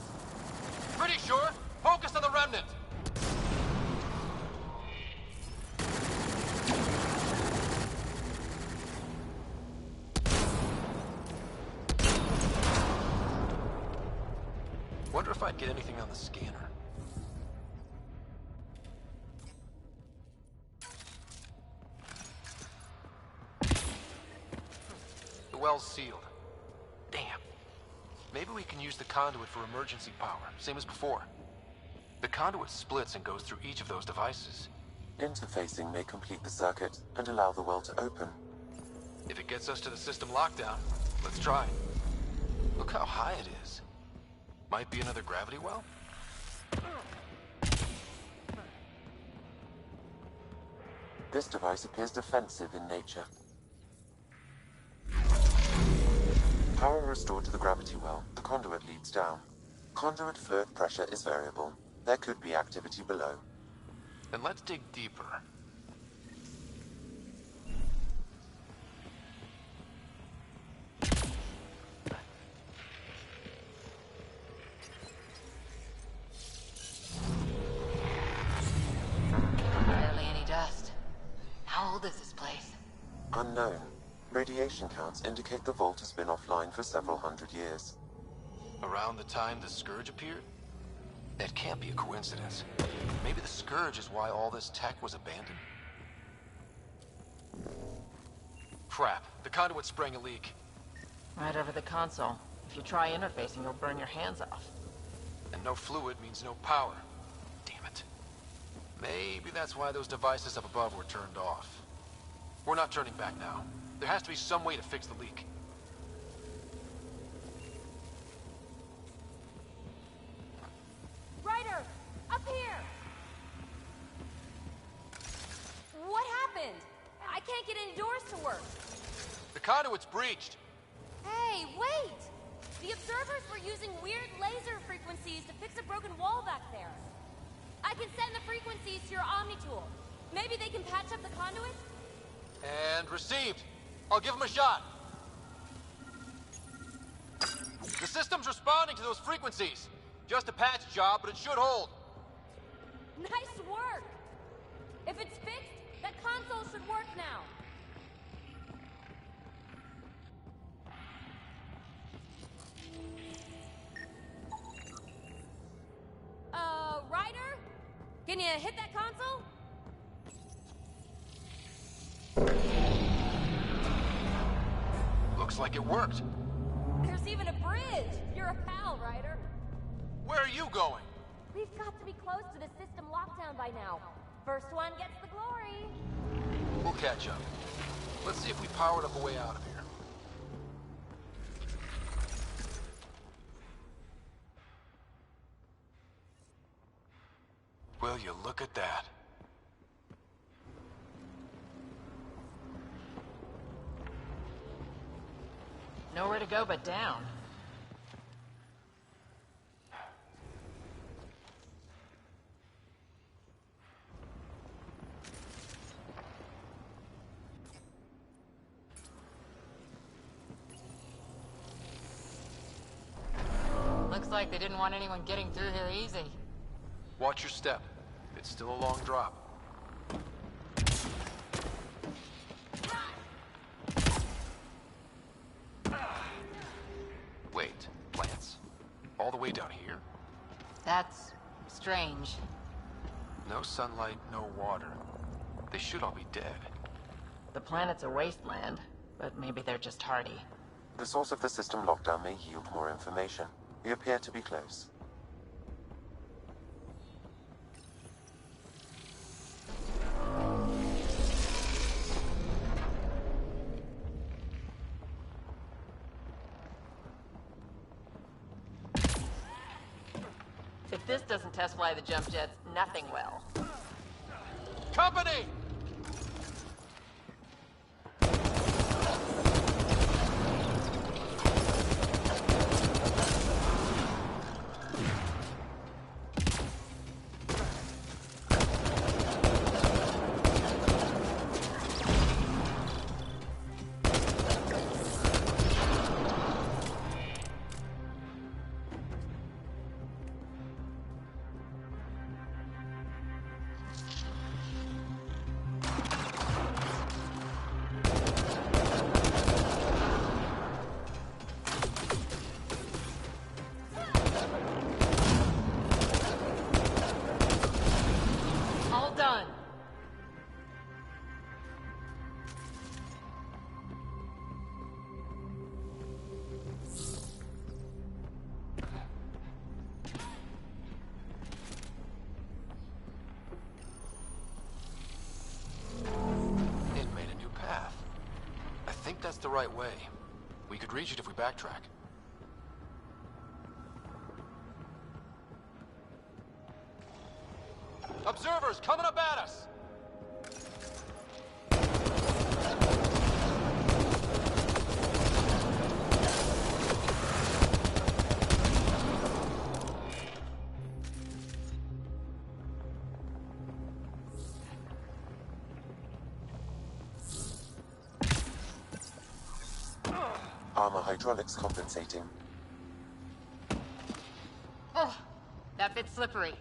Pretty sure. Focus on the remnant. I'd get anything on the scanner. The well's sealed. Damn. Maybe we can use the conduit for emergency power, same as before. The conduit splits and goes through each of those devices. Interfacing may complete the circuit and allow the well to open. If it gets us to the system lockdown, let's try. Look how high it is. Might be another gravity well? This device appears defensive in nature. Power restored to the gravity well. The conduit leads down. Conduit fluid pressure is variable. There could be activity below. Then let's dig deeper. Barely any dust. How old is this place? Unknown. Radiation counts indicate the vault has been offline for several hundred years. Around the time the Scourge appeared? That can't be a coincidence. Maybe the Scourge is why all this tech was abandoned. Crap, the conduit sprang a leak. Right over the console. If you try interfacing, you'll burn your hands off. And no fluid means no power. Damn it. Maybe that's why those devices up above were turned off. We're not turning back now. There has to be some way to fix the leak. Ryder! Up here! What happened? I can't get any doors to work. The conduit's breached. Hey, wait! The observers were using weird laser frequencies to fix a broken wall back there. I can send the frequencies to your Omni tool. Maybe they can patch up the conduit? And received. I'll give him a shot. The system's responding to those frequencies. Just a patch job, but it should hold. Nice work! If it's fixed, that console should work now. Ryder? Can you hit that console? Looks like it worked. There's even a bridge. You're a pal, Ryder. Where are you going? We've got to be close to the system lockdown by now. First one gets the glory. We'll catch up. Let's see if we powered up a way out of here. Will you look at that? Nowhere to go but down. Looks like they didn't want anyone getting through here easy. Watch your step. It's still a long drop. Wait, plants? All the way down here? That's strange. No sunlight, no water. They should all be dead. The planet's a wasteland, but maybe they're just hardy. The source of the system lockdown may yield more information. We appear to be close. If this doesn't test fly the jump jets, nothing will. Company! that's the right way. We could reach it if we backtrack. Observers coming up at us! Armor hydraulics compensating. Oh, that bit's slippery.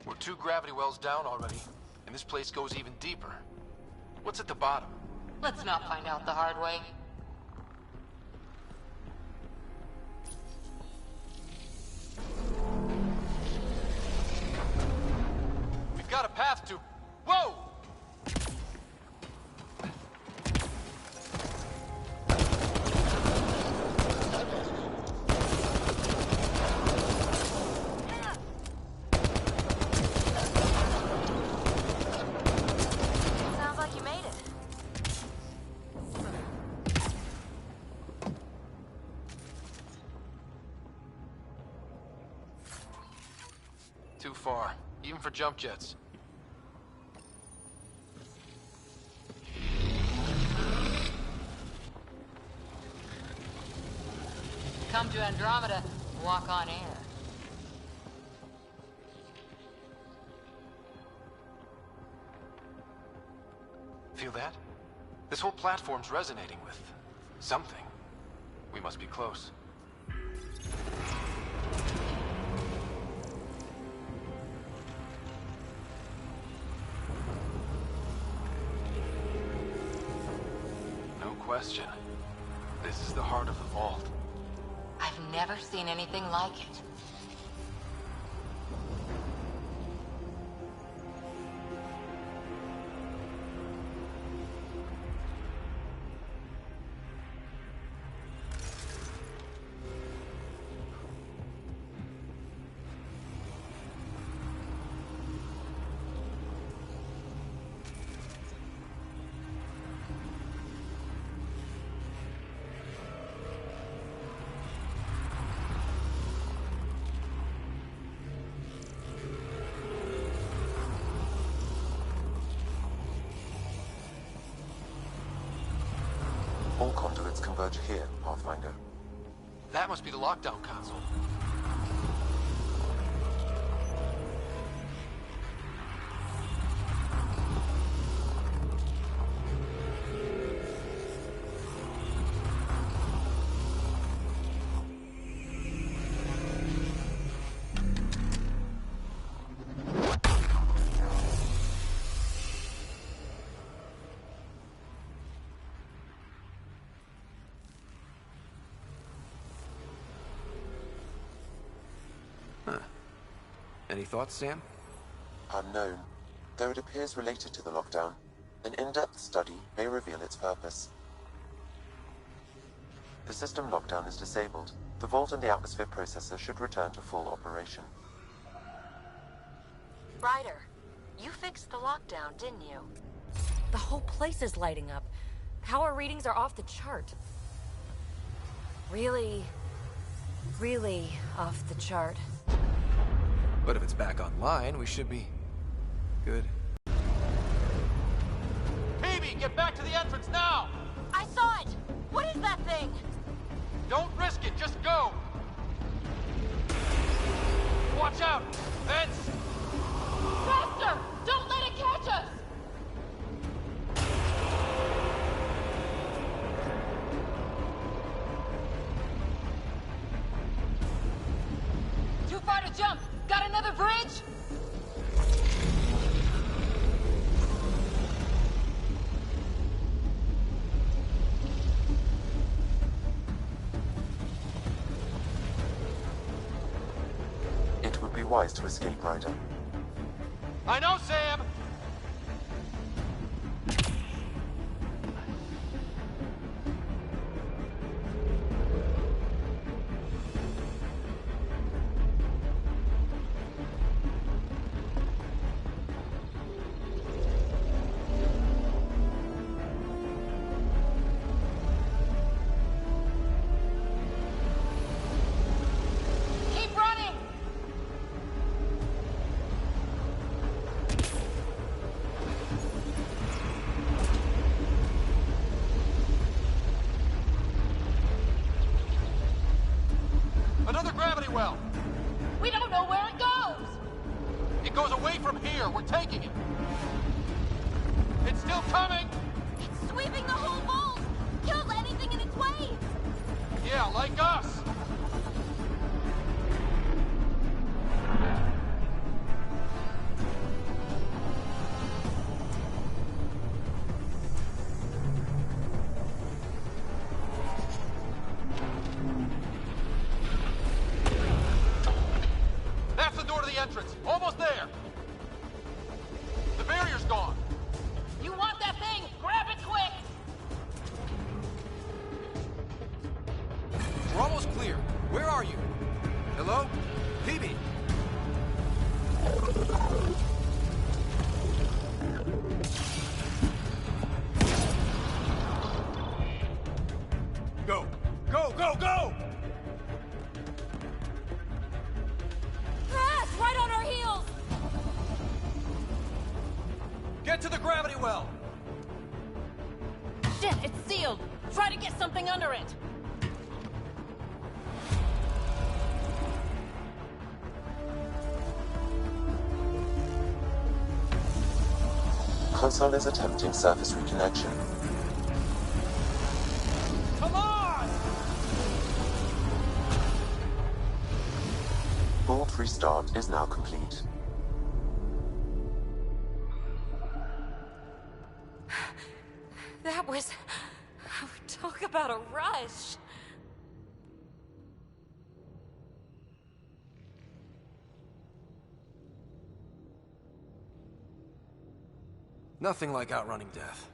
We're 2 gravity wells down already, and this place goes even deeper. What's at the bottom? Let's not find out the hard way. We've got a path to... Whoa! Sounds like you made it. Too far, even for jump jets. Come to Andromeda, walk on air. Feel that? This whole platform's resonating with... something. We must be close. No question. This is the heart of the vault. I've never seen anything like it. All conduits converge here, Pathfinder. That must be the lockdown console. Any thoughts, Sam? Unknown. Though it appears related to the lockdown, an in-depth study may reveal its purpose. The system lockdown is disabled. The vault and the atmosphere processor should return to full operation. Ryder, you fixed the lockdown, didn't you? The whole place is lighting up. Power readings are off the chart. Really off the chart. But if it's back online, we should be... good. Phoebe, get back to the entrance now! I saw it! What is that thing? Don't risk it, just go! Watch out! Vents! Faster! Don't let it catch us! Too far to jump! Got another bridge? It would be wise to escape, Ryder. I know, Sam! gravity well! We don't know where it goes! It goes away from here. We're taking it. It's still coming! It's sweeping the whole vault! Kills anything in its way! Yeah, like us! That's the door to the entrance. Almost there. The barrier's gone. You want that thing? Grab it quick! We're almost clear. Where are you? Hello? PB? Go! Go, go, go! Ah, it's right on our heels! Get to the gravity well! Shit, it's sealed! Try to get something under it! Console is attempting surface reconnection. Come on! Vault restart is now complete. That was... Talk about a rush! Nothing like outrunning death.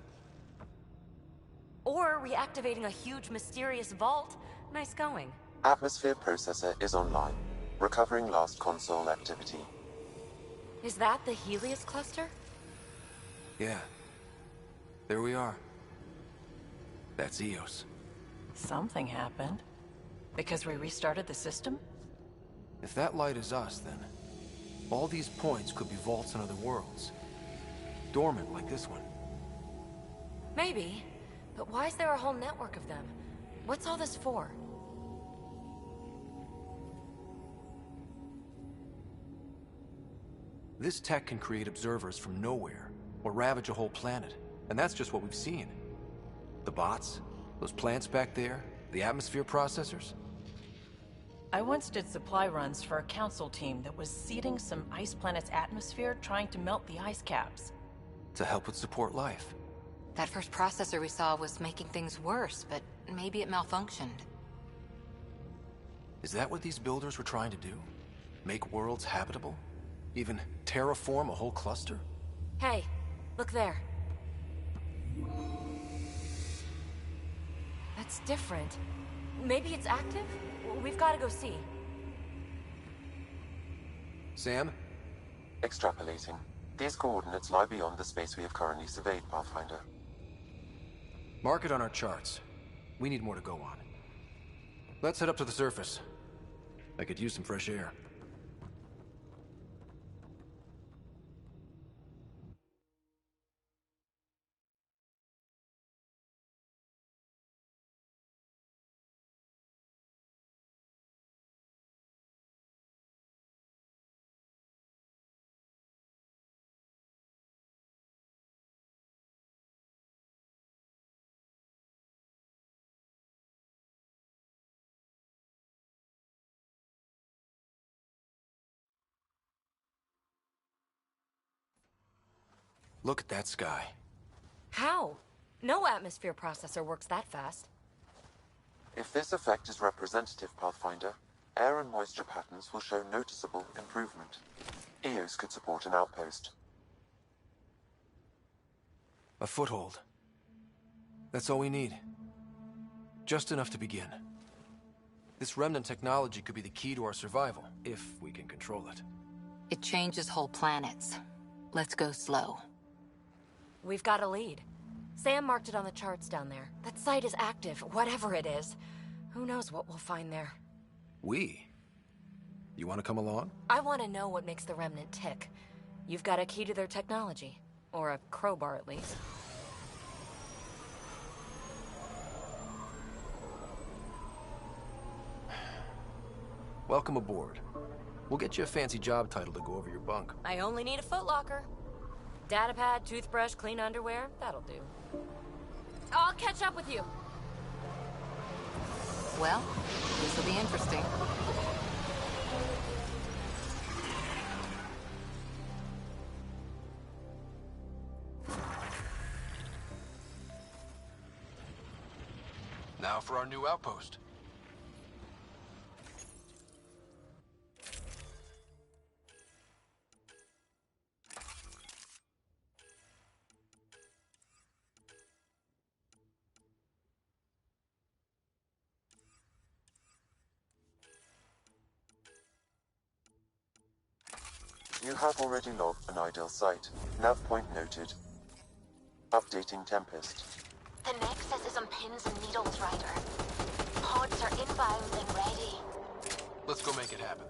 Or reactivating a huge, mysterious vault. Nice going. Atmosphere processor is online, recovering last console activity. Is that the Helios cluster? Yeah. There we are. That's Eos. Something happened. Because we restarted the system? If that light is us, then all these points could be vaults in other worlds. Dormant like this one. Maybe. But why is there a whole network of them? What's all this for? This tech can create observers from nowhere, or ravage a whole planet. And that's just what we've seen. The bots, those plants back there, the atmosphere processors. I once did supply runs for a council team that was seeding some ice planet's atmosphere, trying to melt the ice caps. To help with support life. That first processor we saw was making things worse, but maybe it malfunctioned. Is that what these builders were trying to do? Make worlds habitable? Even terraform a whole cluster? Hey, look there. That's different. Maybe it's active? We've got to go see. Sam? Extrapolating. These coordinates lie beyond the space we have currently surveyed, Pathfinder. Mark it on our charts. We need more to go on. Let's head up to the surface. I could use some fresh air. Look at that sky. How? No atmosphere processor works that fast. If this effect is representative, Pathfinder, air and moisture patterns will show noticeable improvement. Eos could support an outpost. A foothold. That's all we need. Just enough to begin. This remnant technology could be the key to our survival, if we can control it. It changes whole planets. Let's go slow. We've got a lead. Sam marked it on the charts down there. That site is active, whatever it is. Who knows what we'll find there. We? You want to come along? I want to know what makes the Remnant tick. You've got a key to their technology. Or a crowbar, at least. Welcome aboard. We'll get you a fancy job title to go over your bunk. I only need a footlocker. Datapad, toothbrush, clean underwear, that'll do. I'll catch up with you. Well, this will be interesting. Now for our new outpost. You have already logged an ideal site. Nav point noted. Updating Tempest. The Nexus is on pins and needles, Ryder. Pods are inbound and ready. Let's go make it happen.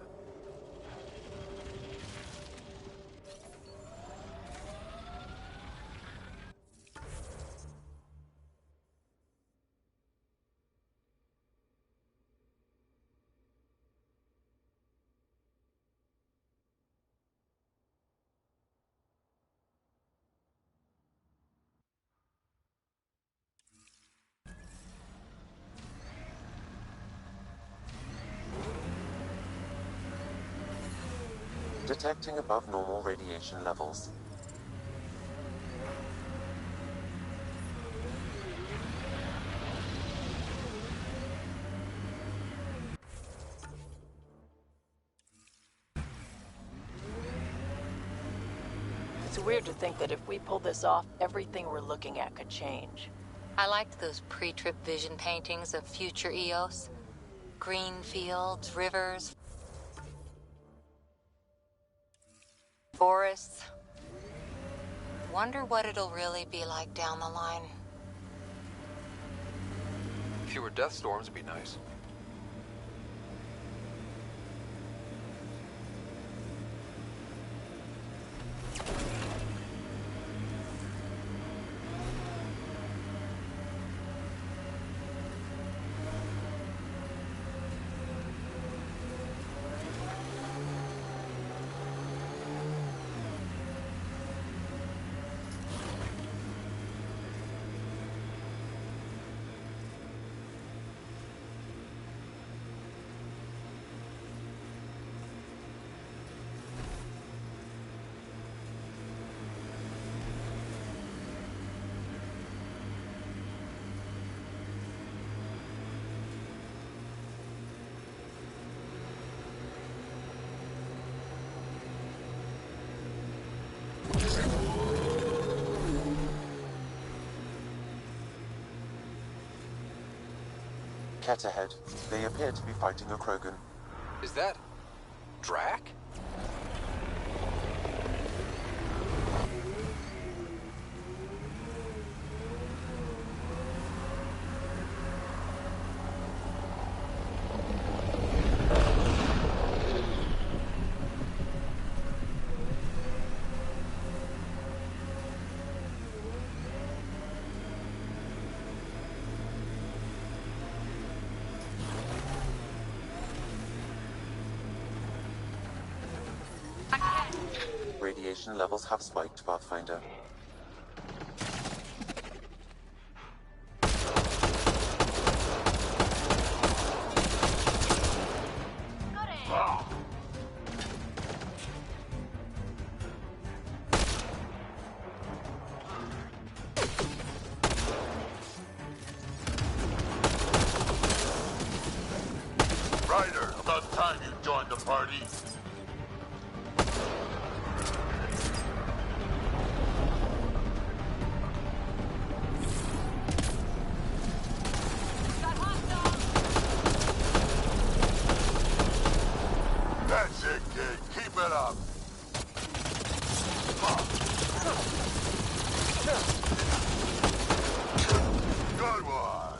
Detecting above normal radiation levels. It's weird to think that if we pull this off, everything we're looking at could change. I liked those pre-trip vision paintings of future Eos. Green fields, rivers, forests. Wonder what it'll really be like down the line. Fewer death storms would be nice. Cat ahead. They appear to be fighting a Krogan. Is that... Drac? Radiation levels have spiked, Pathfinder. Ryder, about time you joined the party. That's it, kid. Keep it up. Good one.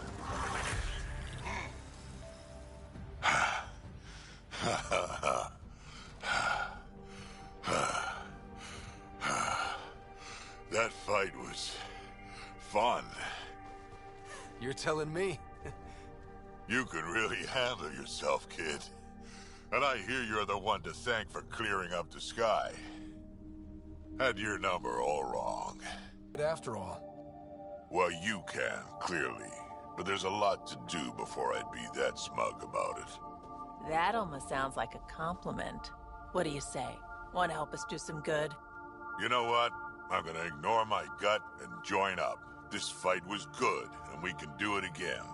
That fight was fun. You're telling me? You can really handle yourself, kid. And I hear you're the one to thank for clearing up the sky. Had your number all wrong. After all. Well, you can, clearly. But there's a lot to do before I'd be that smug about it. That almost sounds like a compliment. What do you say? Want to help us do some good? You know what? I'm gonna ignore my gut and join up. This fight was good, and we can do it again.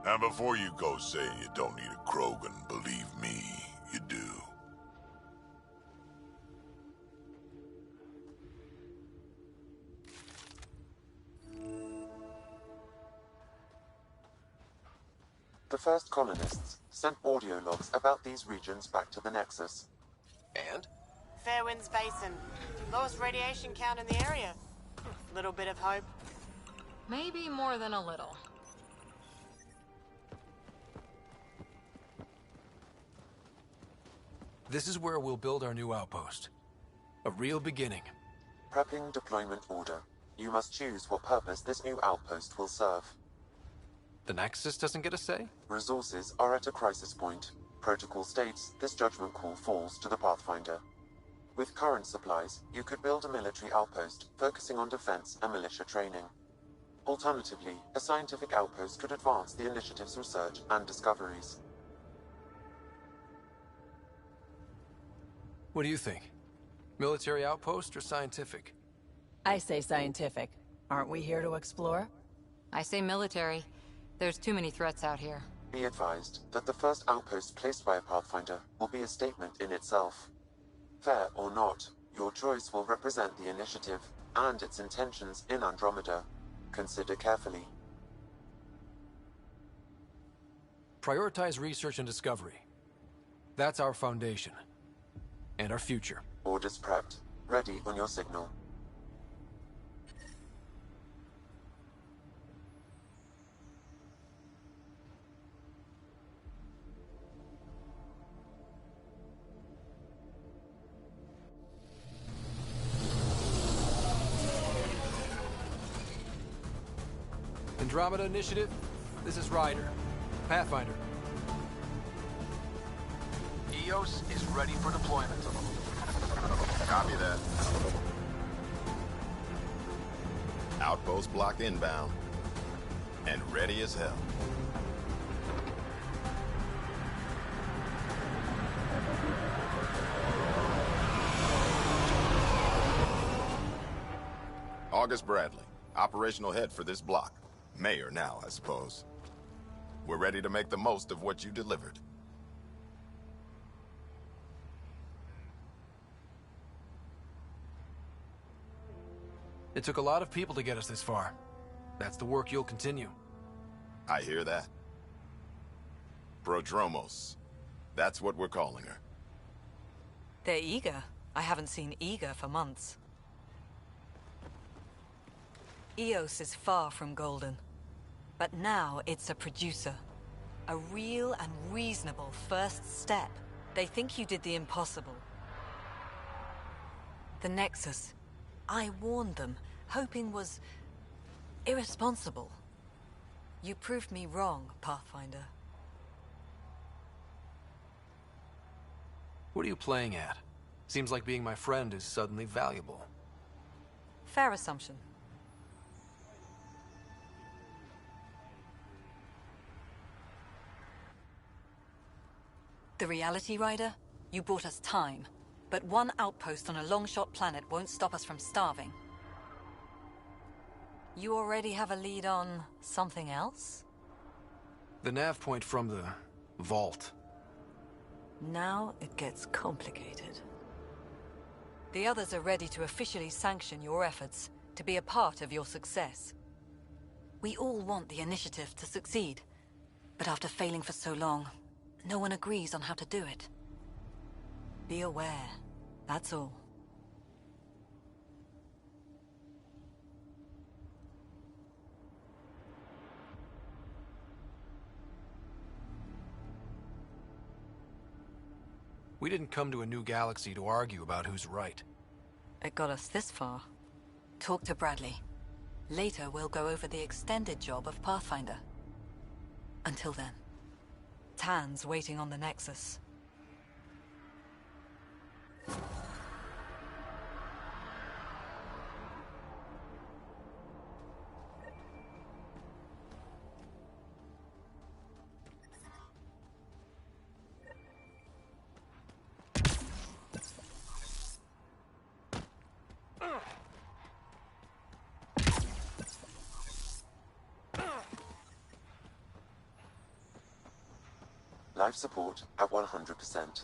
And before you go saying you don't need a Krogan, believe me, you do. The first colonists sent audio logs about these regions back to the Nexus. And? Fairwinds Basin. Lowest radiation count in the area. Little bit of hope. Maybe more than a little. This is where we'll build our new outpost. A real beginning. Prepping deployment order. You must choose what purpose this new outpost will serve. The Nexus doesn't get a say? Resources are at a crisis point. Protocol states this judgment call falls to the Pathfinder. With current supplies, you could build a military outpost focusing on defense and militia training. Alternatively, a scientific outpost could advance the initiative's research and discoveries. What do you think? Military outpost or scientific? I say scientific. Aren't we here to explore? I say military. There's too many threats out here. Be advised that the first outpost placed by a Pathfinder will be a statement in itself. Fair or not, your choice will represent the initiative and its intentions in Andromeda. Consider carefully. Prioritize research and discovery. That's our foundation. And our future. Orders prepped. Ready on your signal. Andromeda Initiative, this is Ryder. Pathfinder. EOS is ready for deployment. Copy that. Outpost block inbound. And ready as hell. August Bradley, operational head for this block. Mayor now, I suppose. We're ready to make the most of what you delivered. It took a lot of people to get us this far. That's the work you'll continue. I hear that. Prodromos. That's what we're calling her. They're eager. I haven't seen eager for months. EOS is far from golden. But now it's a producer. A real and reasonable first step. They think you did the impossible. The Nexus. I warned them, hoping was irresponsible. You proved me wrong, Pathfinder. What are you playing at? Seems like being my friend is suddenly valuable. Fair assumption. The reality, Ryder? You bought us time. But one outpost on a long-shot planet won't stop us from starving. You already have a lead on something else? The nav point from the vault. Now it gets complicated. The others are ready to officially sanction your efforts, to be a part of your success. We all want the initiative to succeed, but after failing for so long, no one agrees on how to do it. Be aware, that's all. We didn't come to a new galaxy to argue about who's right. It got us this far. Talk to Bradley. Later, we'll go over the extended job of Pathfinder. Until then, Tan's waiting on the Nexus. Life support at 100%.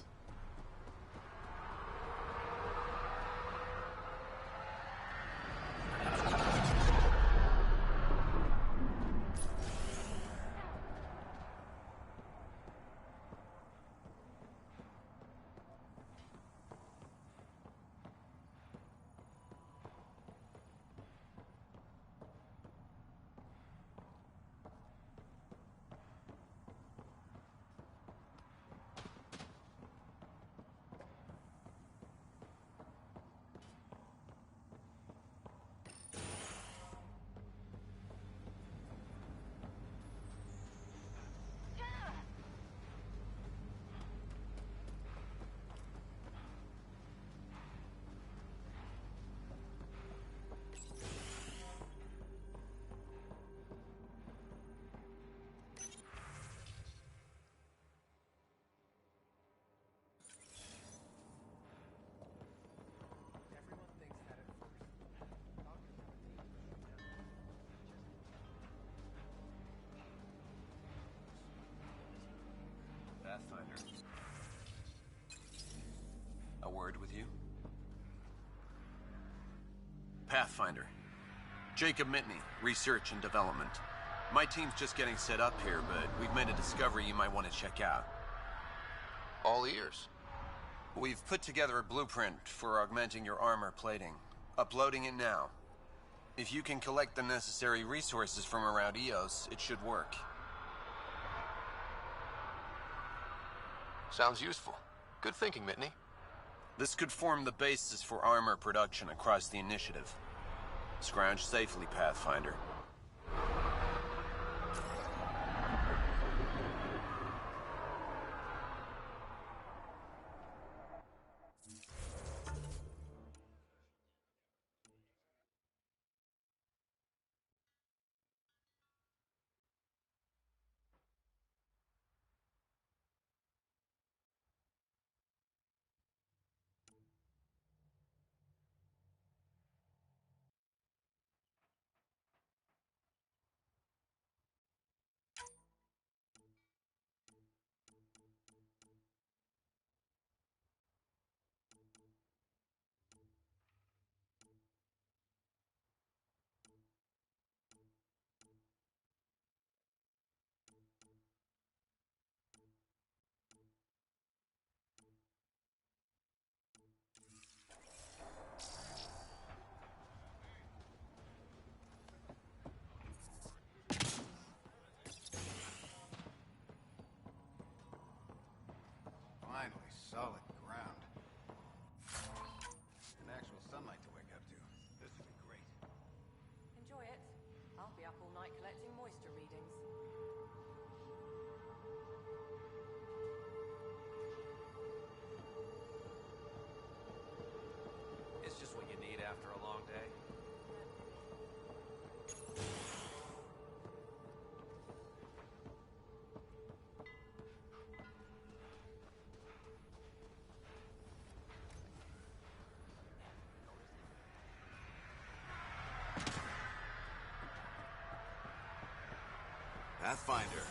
Pathfinder. A word with you? Pathfinder. Jacob Mitney, Research and Development. My team's just getting set up here, but we've made a discovery you might want to check out. All ears. We've put together a blueprint for augmenting your armor plating. Uploading it now. If you can collect the necessary resources from around EOS, it should work. Sounds useful. Good thinking, Mitney. This could form the basis for armor production across the initiative. Scrounge safely, Pathfinder. Finally, solid ground. And actual sunlight to wake up to. This will be great. Enjoy it. I'll be up all night collecting moisture readings. It's just what you need after a long day. Pathfinder.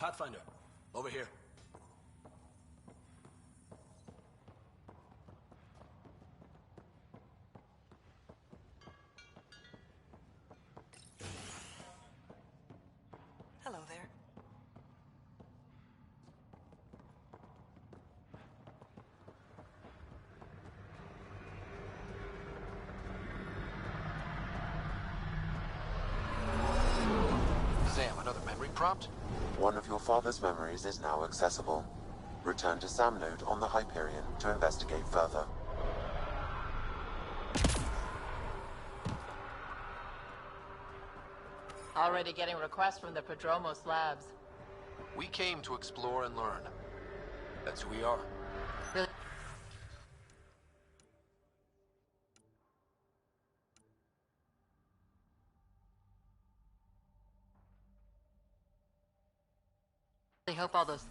Pathfinder, over here. Hello there. Sam, another memory prompt? One of your father's memories is now accessible. Return to Sam Node on the Hyperion to investigate further. Already getting requests from the Prodromos labs. We came to explore and learn. That's who we are. Really? I hope all those...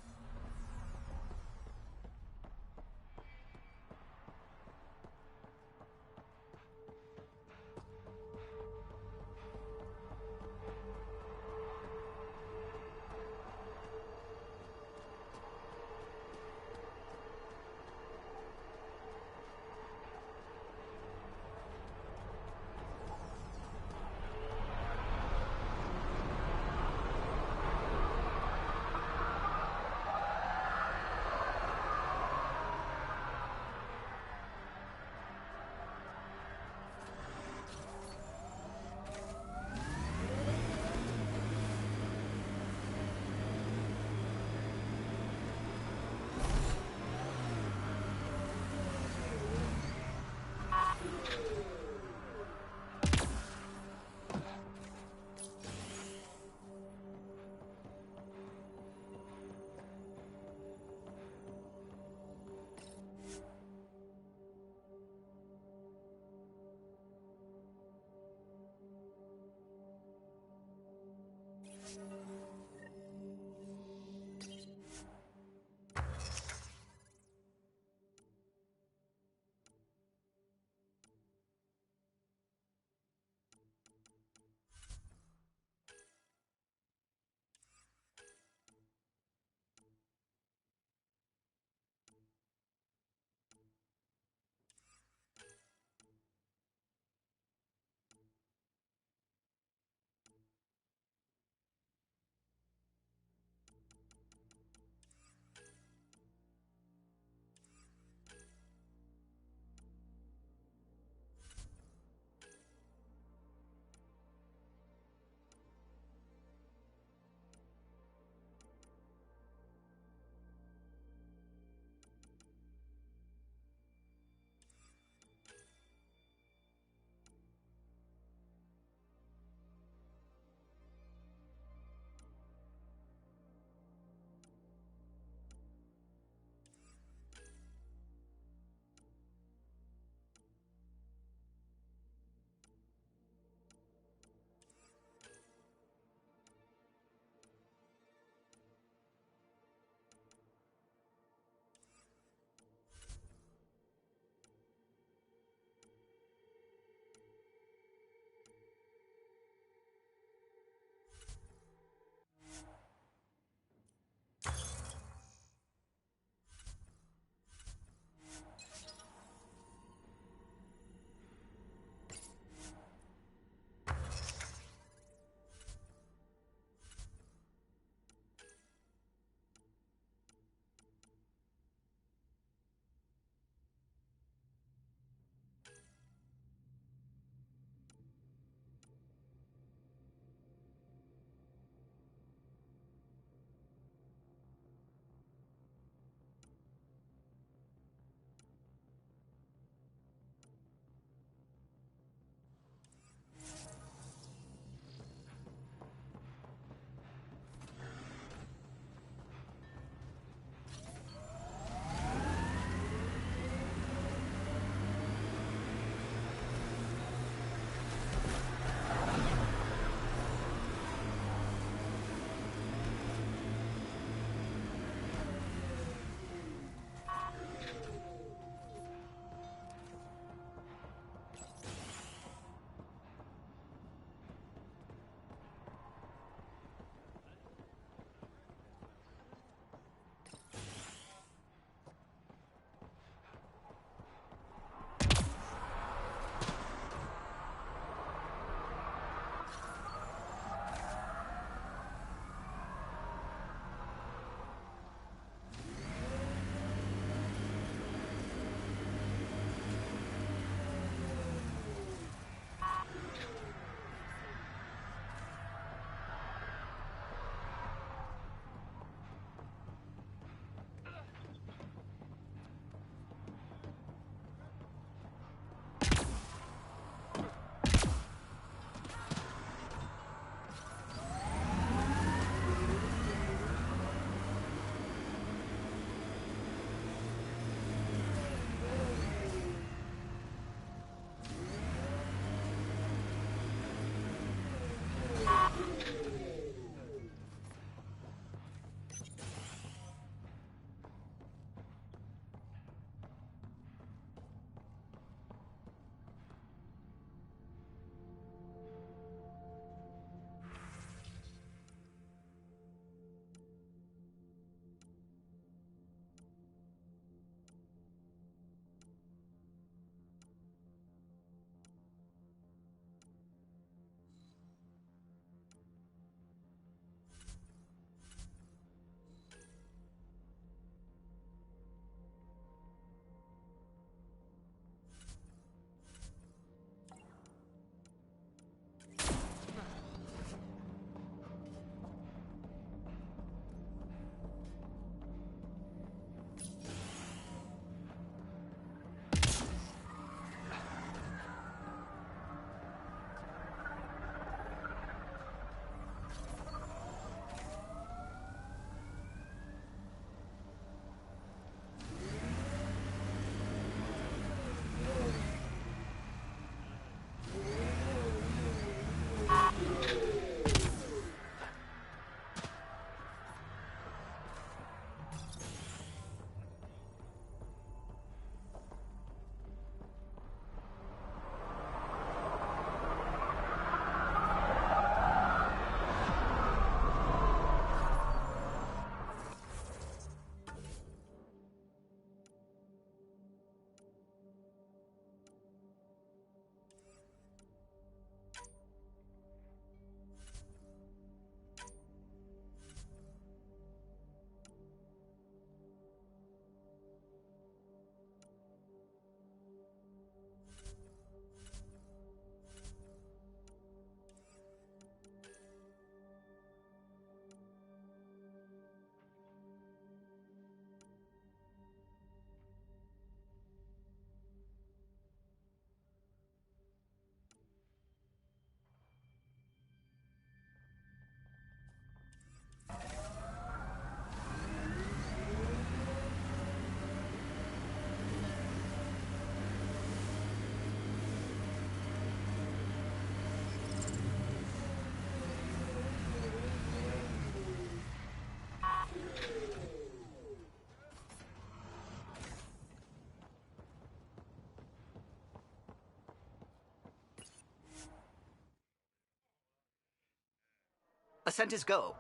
Ascent is go.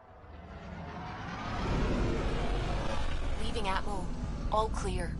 Leaving Atmo. All clear.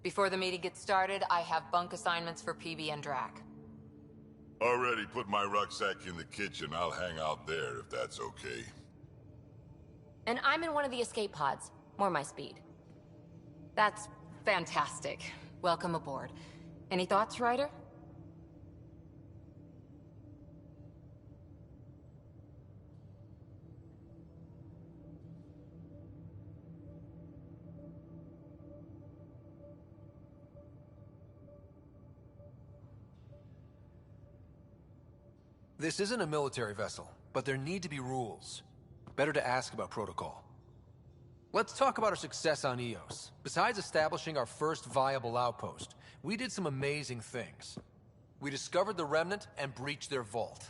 Before the meeting gets started, I have bunk assignments for PB and Drac. Already put my rucksack in the kitchen. I'll hang out there if that's okay. And I'm in one of the escape pods. More my speed. That's fantastic. Welcome aboard. Any thoughts, Ryder? This isn't a military vessel, but there need to be rules. Better to ask about protocol. Let's talk about our success on Eos. Besides establishing our first viable outpost, we did some amazing things. We discovered the Remnant and breached their vault.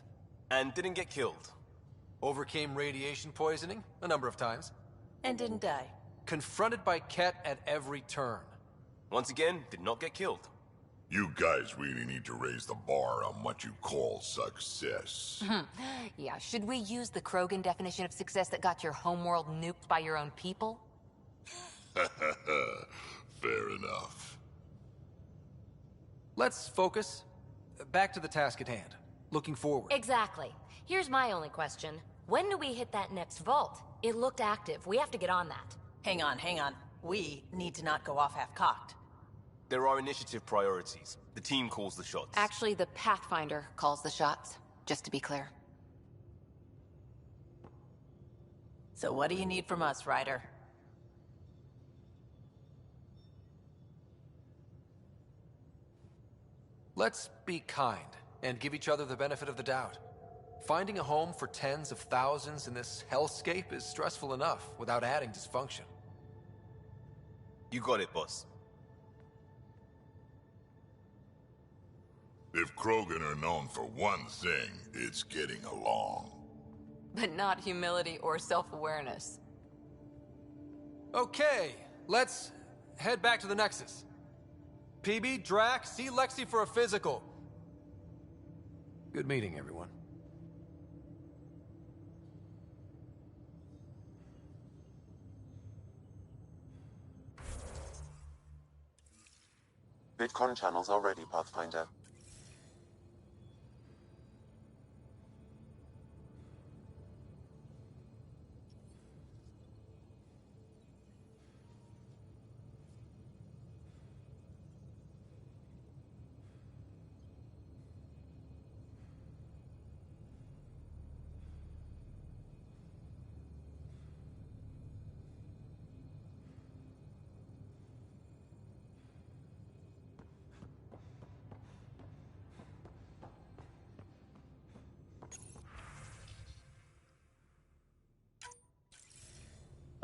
And didn't get killed. Overcame radiation poisoning a number of times. And didn't die. Confronted by Ket at every turn. Once again, did not get killed. You guys really need to raise the bar on what you call success. Yeah, should we use the Krogan definition of success that got your homeworld nuked by your own people? Fair enough. Let's focus. Back to the task at hand. Looking forward. Exactly. Here's my only question. When do we hit that next vault? It looked active. We have to get on that. Hang on, hang on. We need to not go off half-cocked. There are initiative priorities. The team calls the shots. Actually, the Pathfinder calls the shots, just to be clear. So what do you need from us, Ryder? Let's be kind and give each other the benefit of the doubt. Finding a home for tens of thousands in this hellscape is stressful enough without adding dysfunction. You got it, boss. If Krogan are known for one thing, it's getting along. But not humility or self-awareness. Okay, let's head back to the Nexus. PB, Drac, see Lexi for a physical. Good meeting, everyone. Bitcoin channels are ready, Pathfinder.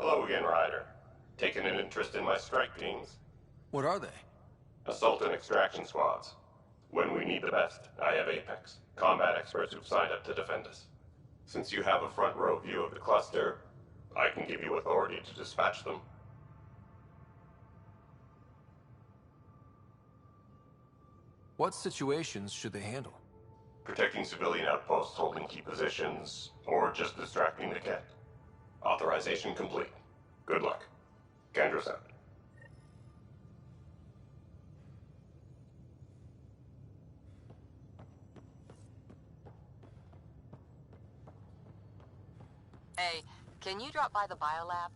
Hello again, Ryder. Taking an interest in my strike teams? What are they? Assault and extraction squads. When we need the best, I have Apex, combat experts who've signed up to defend us. Since you have a front row view of the cluster, I can give you authority to dispatch them. What situations should they handle? Protecting civilian outposts holding key positions, or just distracting the Ket. Authorization complete. Good luck. Kandros out. Hey, can you drop by the biolab?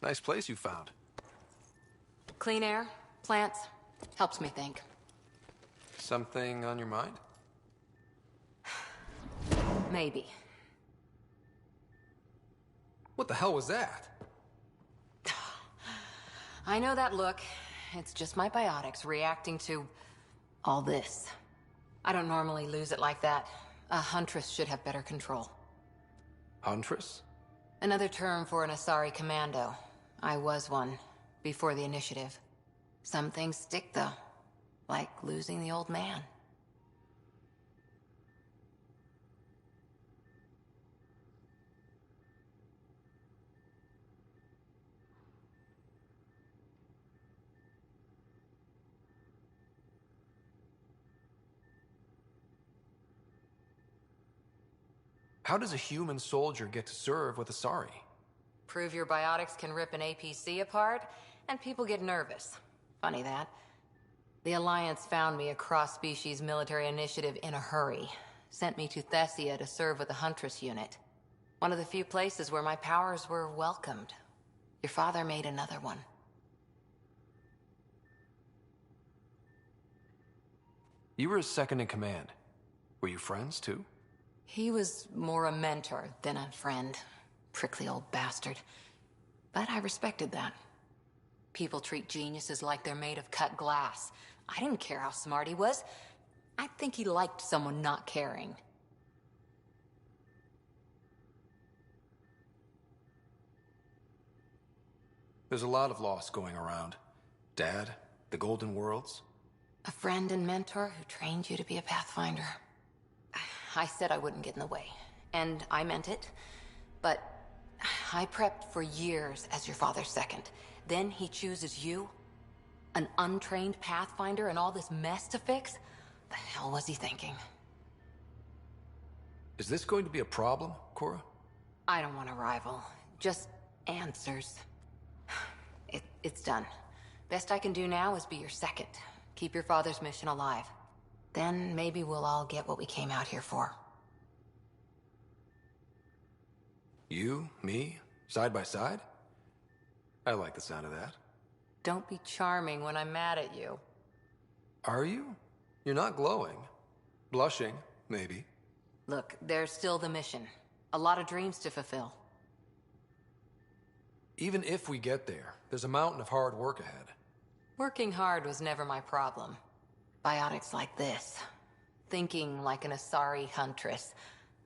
Nice place you found. Clean air, plants, helps me think. Something on your mind? Maybe. What the hell was that? I know that look. It's just my biotics reacting to all this. I don't normally lose it like that. A huntress should have better control. Huntress? Another term for an Asari commando. I was one, before the initiative. Some things stick, though. Like losing the old man. How does a human soldier get to serve with Asari? Prove your biotics can rip an APC apart, and people get nervous. Funny that. The Alliance found me a cross-species military initiative in a hurry. Sent me to Thessia to serve with the Huntress unit. One of the few places where my powers were welcomed. Your father made another one. You were his second in command. Were you friends, too? He was more a mentor than a friend. Prickly old bastard. But I respected that. People treat geniuses like they're made of cut glass. I didn't care how smart he was. I think he liked someone not caring. There's a lot of loss going around. Dad, the Golden Worlds. A friend and mentor who trained you to be a Pathfinder. I said I wouldn't get in the way, and I meant it. But I prepped for years as your father's second. Then he chooses you? An untrained Pathfinder and all this mess to fix? The hell was he thinking? Is this going to be a problem, Cora? I don't want a rival. Just answers. It's done. Best I can do now is be your second. Keep your father's mission alive. Then maybe we'll all get what we came out here for. You, me, side by side? I like the sound of that. Don't be charming when I'm mad at you. Are you? You're not glowing. Blushing, maybe. Look, there's still the mission. A lot of dreams to fulfill. Even if we get there, there's a mountain of hard work ahead. Working hard was never my problem. Biotics like this. Thinking like an Asari huntress.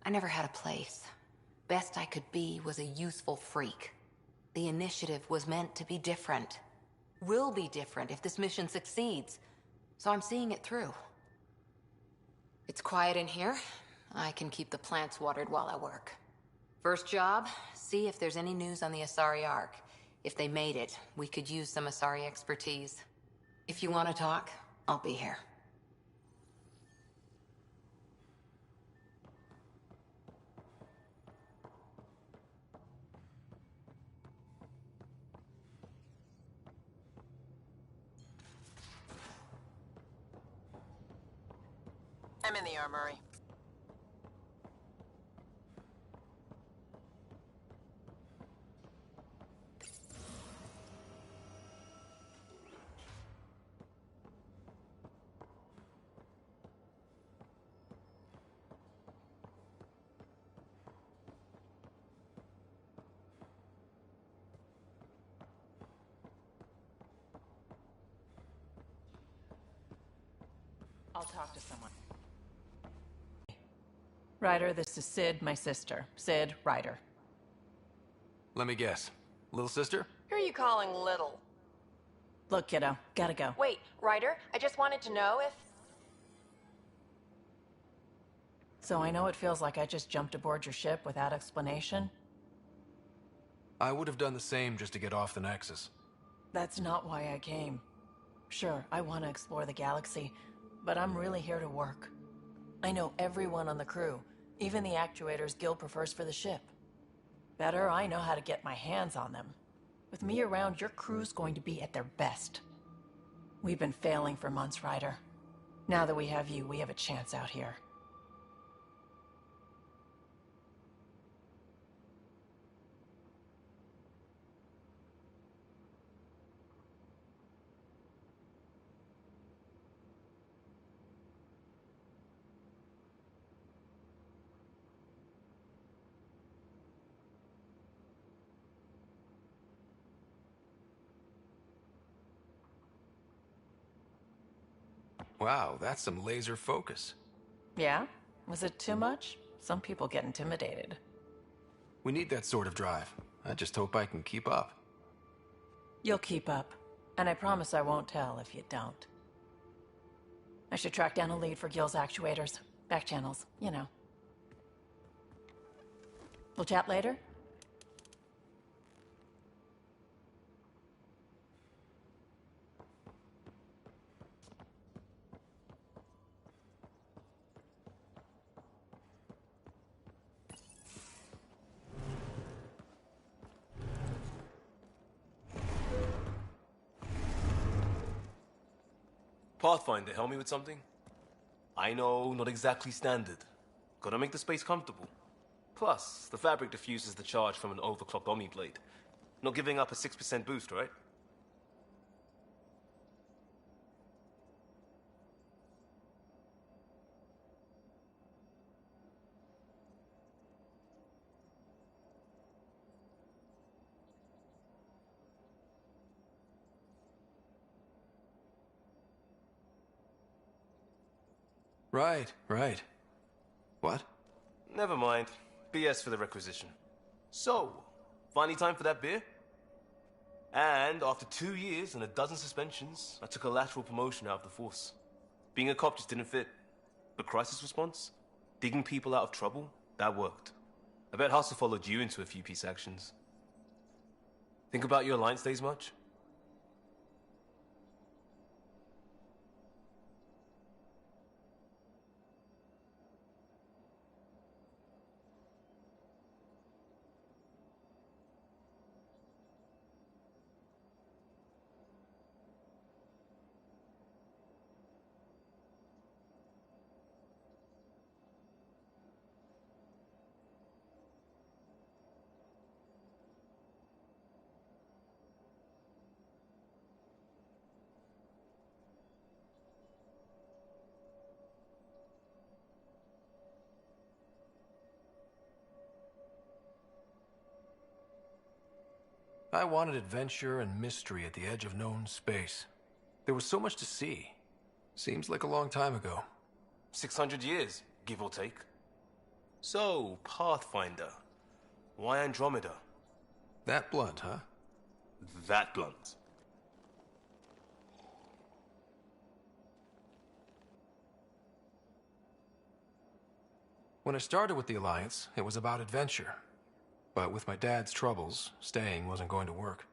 I never had a place. Best I could be was a useful freak. The initiative was meant to be different. Will be different if this mission succeeds. So I'm seeing it through. It's quiet in here. I can keep the plants watered while I work. First job, see if there's any news on the Asari Ark. If they made it, we could use some Asari expertise. If you want to talk, I'll be here. I'm in the armory. I'll talk to someone. Ryder, this is Sid, my sister. Sid, Ryder. Let me guess. Little sister? Who are you calling little? Look, kiddo, gotta go. Wait, Ryder, I just wanted to know if... So I know it feels like I just jumped aboard your ship without explanation. I would have done the same just to get off the Nexus. That's not why I came. Sure, I want to explore the galaxy, but I'm really here to work. I know everyone on the crew, even the actuators Gil prefers for the ship. Better, I know how to get my hands on them. With me around, your crew's going to be at their best. We've been failing for months, Ryder. Now that we have you, we have a chance out here. Wow, that's some laser focus. Yeah? Was it too much? Some people get intimidated. We need that sort of drive. I just hope I can keep up. You'll keep up. And I promise I won't tell if you don't. I should track down a lead for Gil's actuators. Back channels, you know. We'll chat later? Pathfinder, help me with something? I know, not exactly standard. Gotta make the space comfortable. Plus, the fabric diffuses the charge from an overclocked Omni blade. Not giving up a 6% boost, right? Right. What? Never mind. BS for the requisition. So, finally time for that beer? And after 2 years and a dozen suspensions, I took a lateral promotion out of the force. Being a cop just didn't fit. But crisis response? Digging people out of trouble? That worked. I bet Hustle followed you into a few peace actions. Think about your Alliance days much? I wanted adventure and mystery at the edge of known space. There was so much to see. Seems like a long time ago. 600 years, give or take. So, Pathfinder. Why Andromeda? That blunt, huh? That blunt. When I started with the Alliance, it was about adventure. But with my dad's troubles, staying wasn't going to work.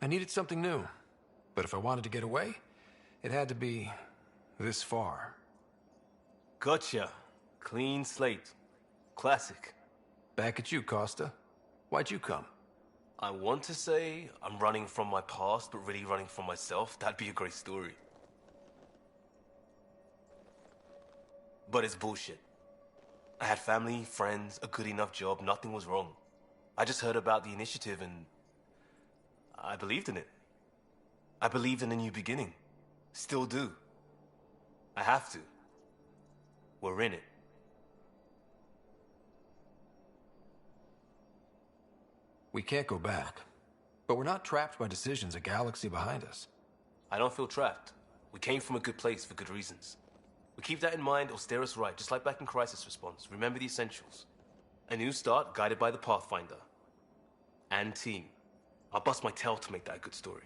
I needed something new. But if I wanted to get away, it had to be this far. Gotcha. Clean slate. Classic. Back at you, Costa. Why'd you come? I want to say I'm running from my past, but really running from myself. That'd be a great story. But it's bullshit. I had family, friends, a good enough job, nothing was wrong. I just heard about the initiative and I believed in it. I believed in a new beginning. Still do. I have to. We're in it. We can't go back. But we're not trapped by decisions a galaxy behind us. I don't feel trapped. We came from a good place for good reasons. We keep that in mind, it'll steer us right, just like back in Crisis Response. Remember the essentials. A new start guided by the Pathfinder. And team. I'll bust my tail to make that a good story.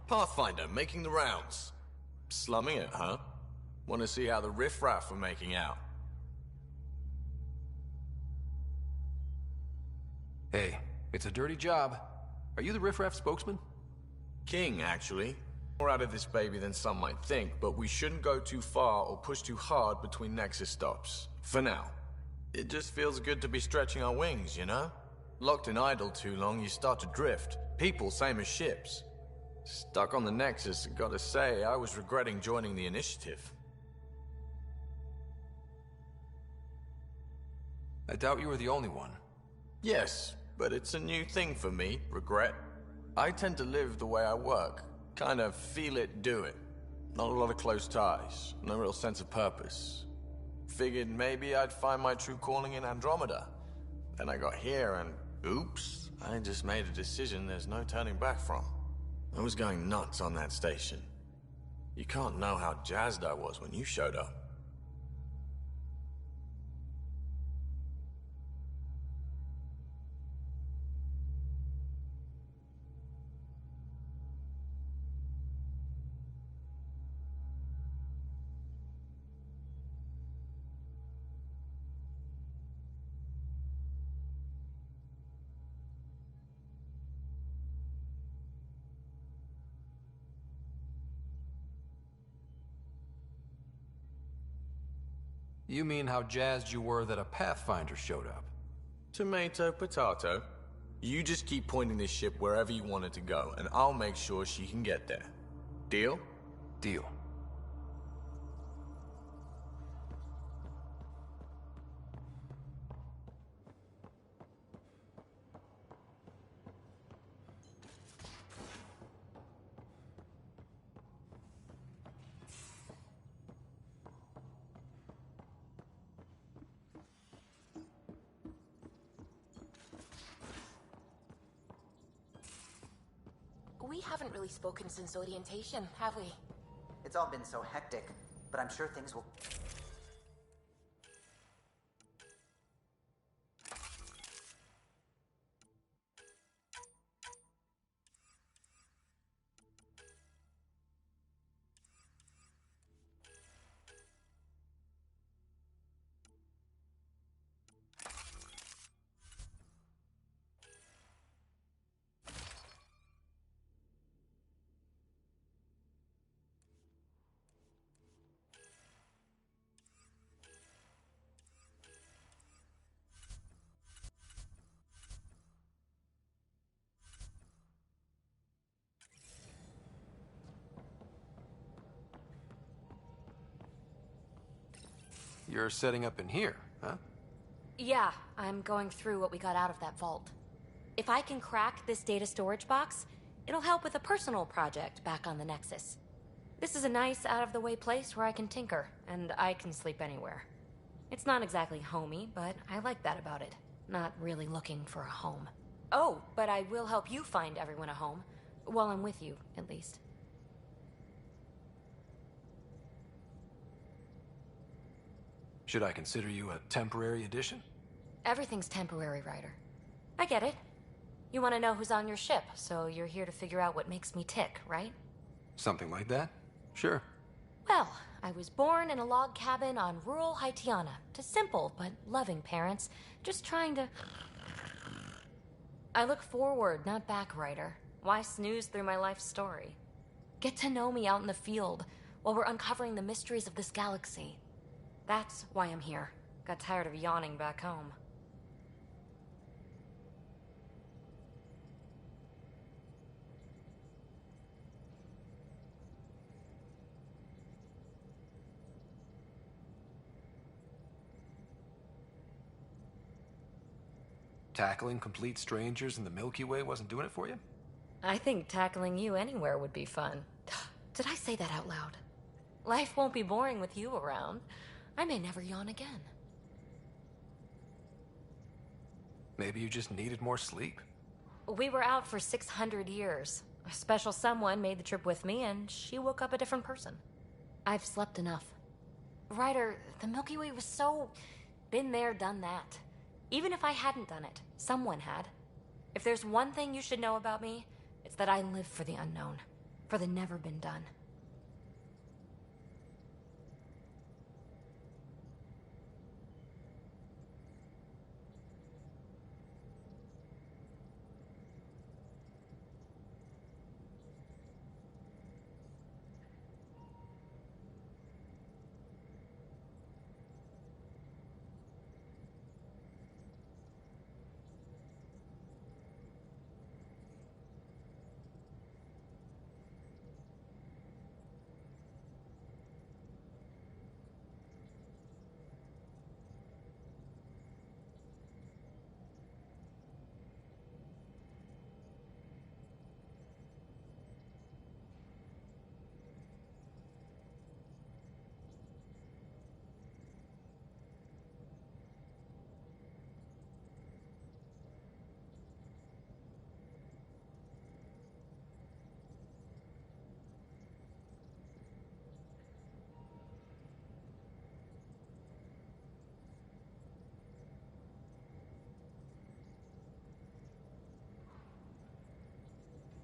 Pathfinder, making the rounds. Slumming it, huh? Want to see how the riffraff are making out? Hey, it's a dirty job. Are you the riffraff spokesman? King, actually. More out of this baby than some might think, but we shouldn't go too far or push too hard between Nexus stops. For now. It just feels good to be stretching our wings, you know? Locked in idle too long, you start to drift. People, same as ships. Stuck on the Nexus, gotta say, I was regretting joining the Initiative. I doubt you were the only one. Yes, but it's a new thing for me, regret. I tend to live the way I work. Kind of feel it, do it. Not a lot of close ties, no real sense of purpose. Figured maybe I'd find my true calling in Andromeda. Then I got here and, oops, I just made a decision there's no turning back from. I was going nuts on that station. You can't know how jazzed I was when you showed up. You mean how jazzed you were that a Pathfinder showed up? Tomato, potato. You just keep pointing this ship wherever you want it to go, and I'll make sure she can get there. Deal? Deal. We haven't really spoken since orientation, have we? It's all been so hectic, but I'm sure things will... You're setting up in here, huh? Yeah, I'm going through what we got out of that vault. If I can crack this data storage box, it'll help with a personal project back on the Nexus. This is a nice, out-of-the-way place where I can tinker, and I can sleep anywhere. It's not exactly homey, but I like that about it. Not really looking for a home. Oh, but I will help you find everyone a home. While I'm with you, at least. Should I consider you a temporary addition? Everything's temporary, Ryder. I get it. You want to know who's on your ship, so you're here to figure out what makes me tick, right? Something like that? Sure. Well, I was born in a log cabin on rural Haitiana to simple but loving parents, just trying to... I look forward, not back, Ryder. Why snooze through my life story? Get to know me out in the field while we're uncovering the mysteries of this galaxy. That's why I'm here. Got tired of yawning back home. Tackling complete strangers in the Milky Way wasn't doing it for you? I think tackling you anywhere would be fun. Did I say that out loud? Life won't be boring with you around. I may never yawn again. Maybe you just needed more sleep. We were out for 600 years. A special someone made the trip with me, and she woke up a different person. I've slept enough. Ryder, the Milky Way was so... been there, done that. Even if I hadn't done it, someone had. If there's one thing you should know about me, it's that I live for the unknown. for the never been done.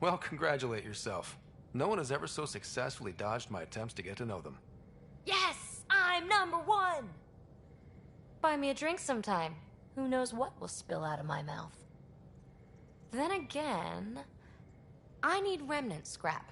Well, congratulate yourself. No one has ever so successfully dodged my attempts to get to know them. Yes! I'm #1! Buy me a drink sometime. Who knows what will spill out of my mouth. Then again, I need remnant scrap.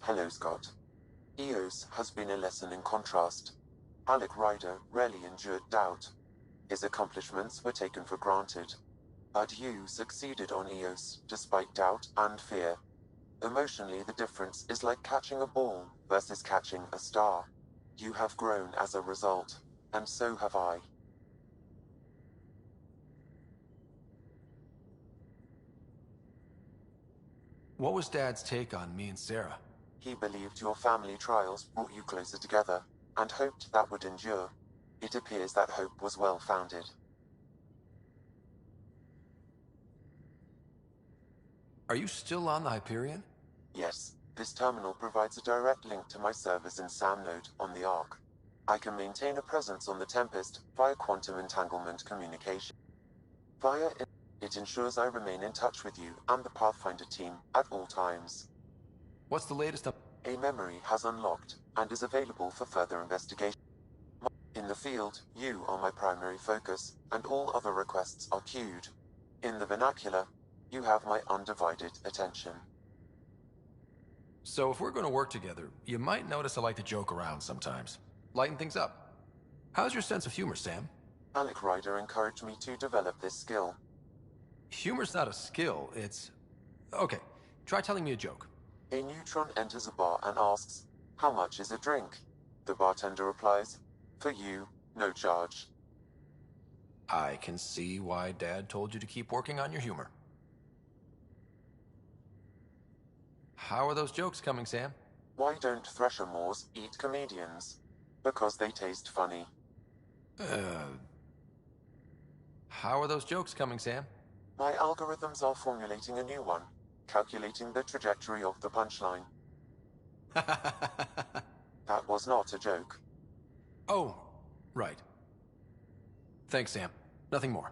Hello, Scott. Eos has been a lesson in contrast. Alec Ryder rarely endured doubt. His accomplishments were taken for granted. But you succeeded on Eos, despite doubt and fear. Emotionally, the difference is like catching a ball versus catching a star. You have grown as a result, and so have I. What was Dad's take on me and Sarah? He believed your family trials brought you closer together, and hoped that would endure. It appears that hope was well-founded. Are you still on the Hyperion? Yes, this terminal provides a direct link to my servers in SAM node on the Ark. I can maintain a presence on the Tempest via quantum entanglement communication. It ensures I remain in touch with you and the Pathfinder team at all times. What's the latest up? A memory has unlocked and is available for further investigation. In the field, you are my primary focus, and all other requests are queued. In the vernacular, you have my undivided attention. So if we're going to work together, you might notice I like to joke around sometimes. Lighten things up. How's your sense of humor, Sam? Alec Ryder encouraged me to develop this skill. Humor's not a skill, it's... Okay, try telling me a joke. A neutron enters a bar and asks, "How much is a drink?" The bartender replies, "For you, no charge." I can see why Dad told you to keep working on your humor. How are those jokes coming, Sam? Why don't Thresher Moors eat comedians? Because they taste funny. How are those jokes coming, Sam? My algorithms are formulating a new one, calculating the trajectory of the punchline. That was not a joke. Oh, right. Thanks, Sam. Nothing more.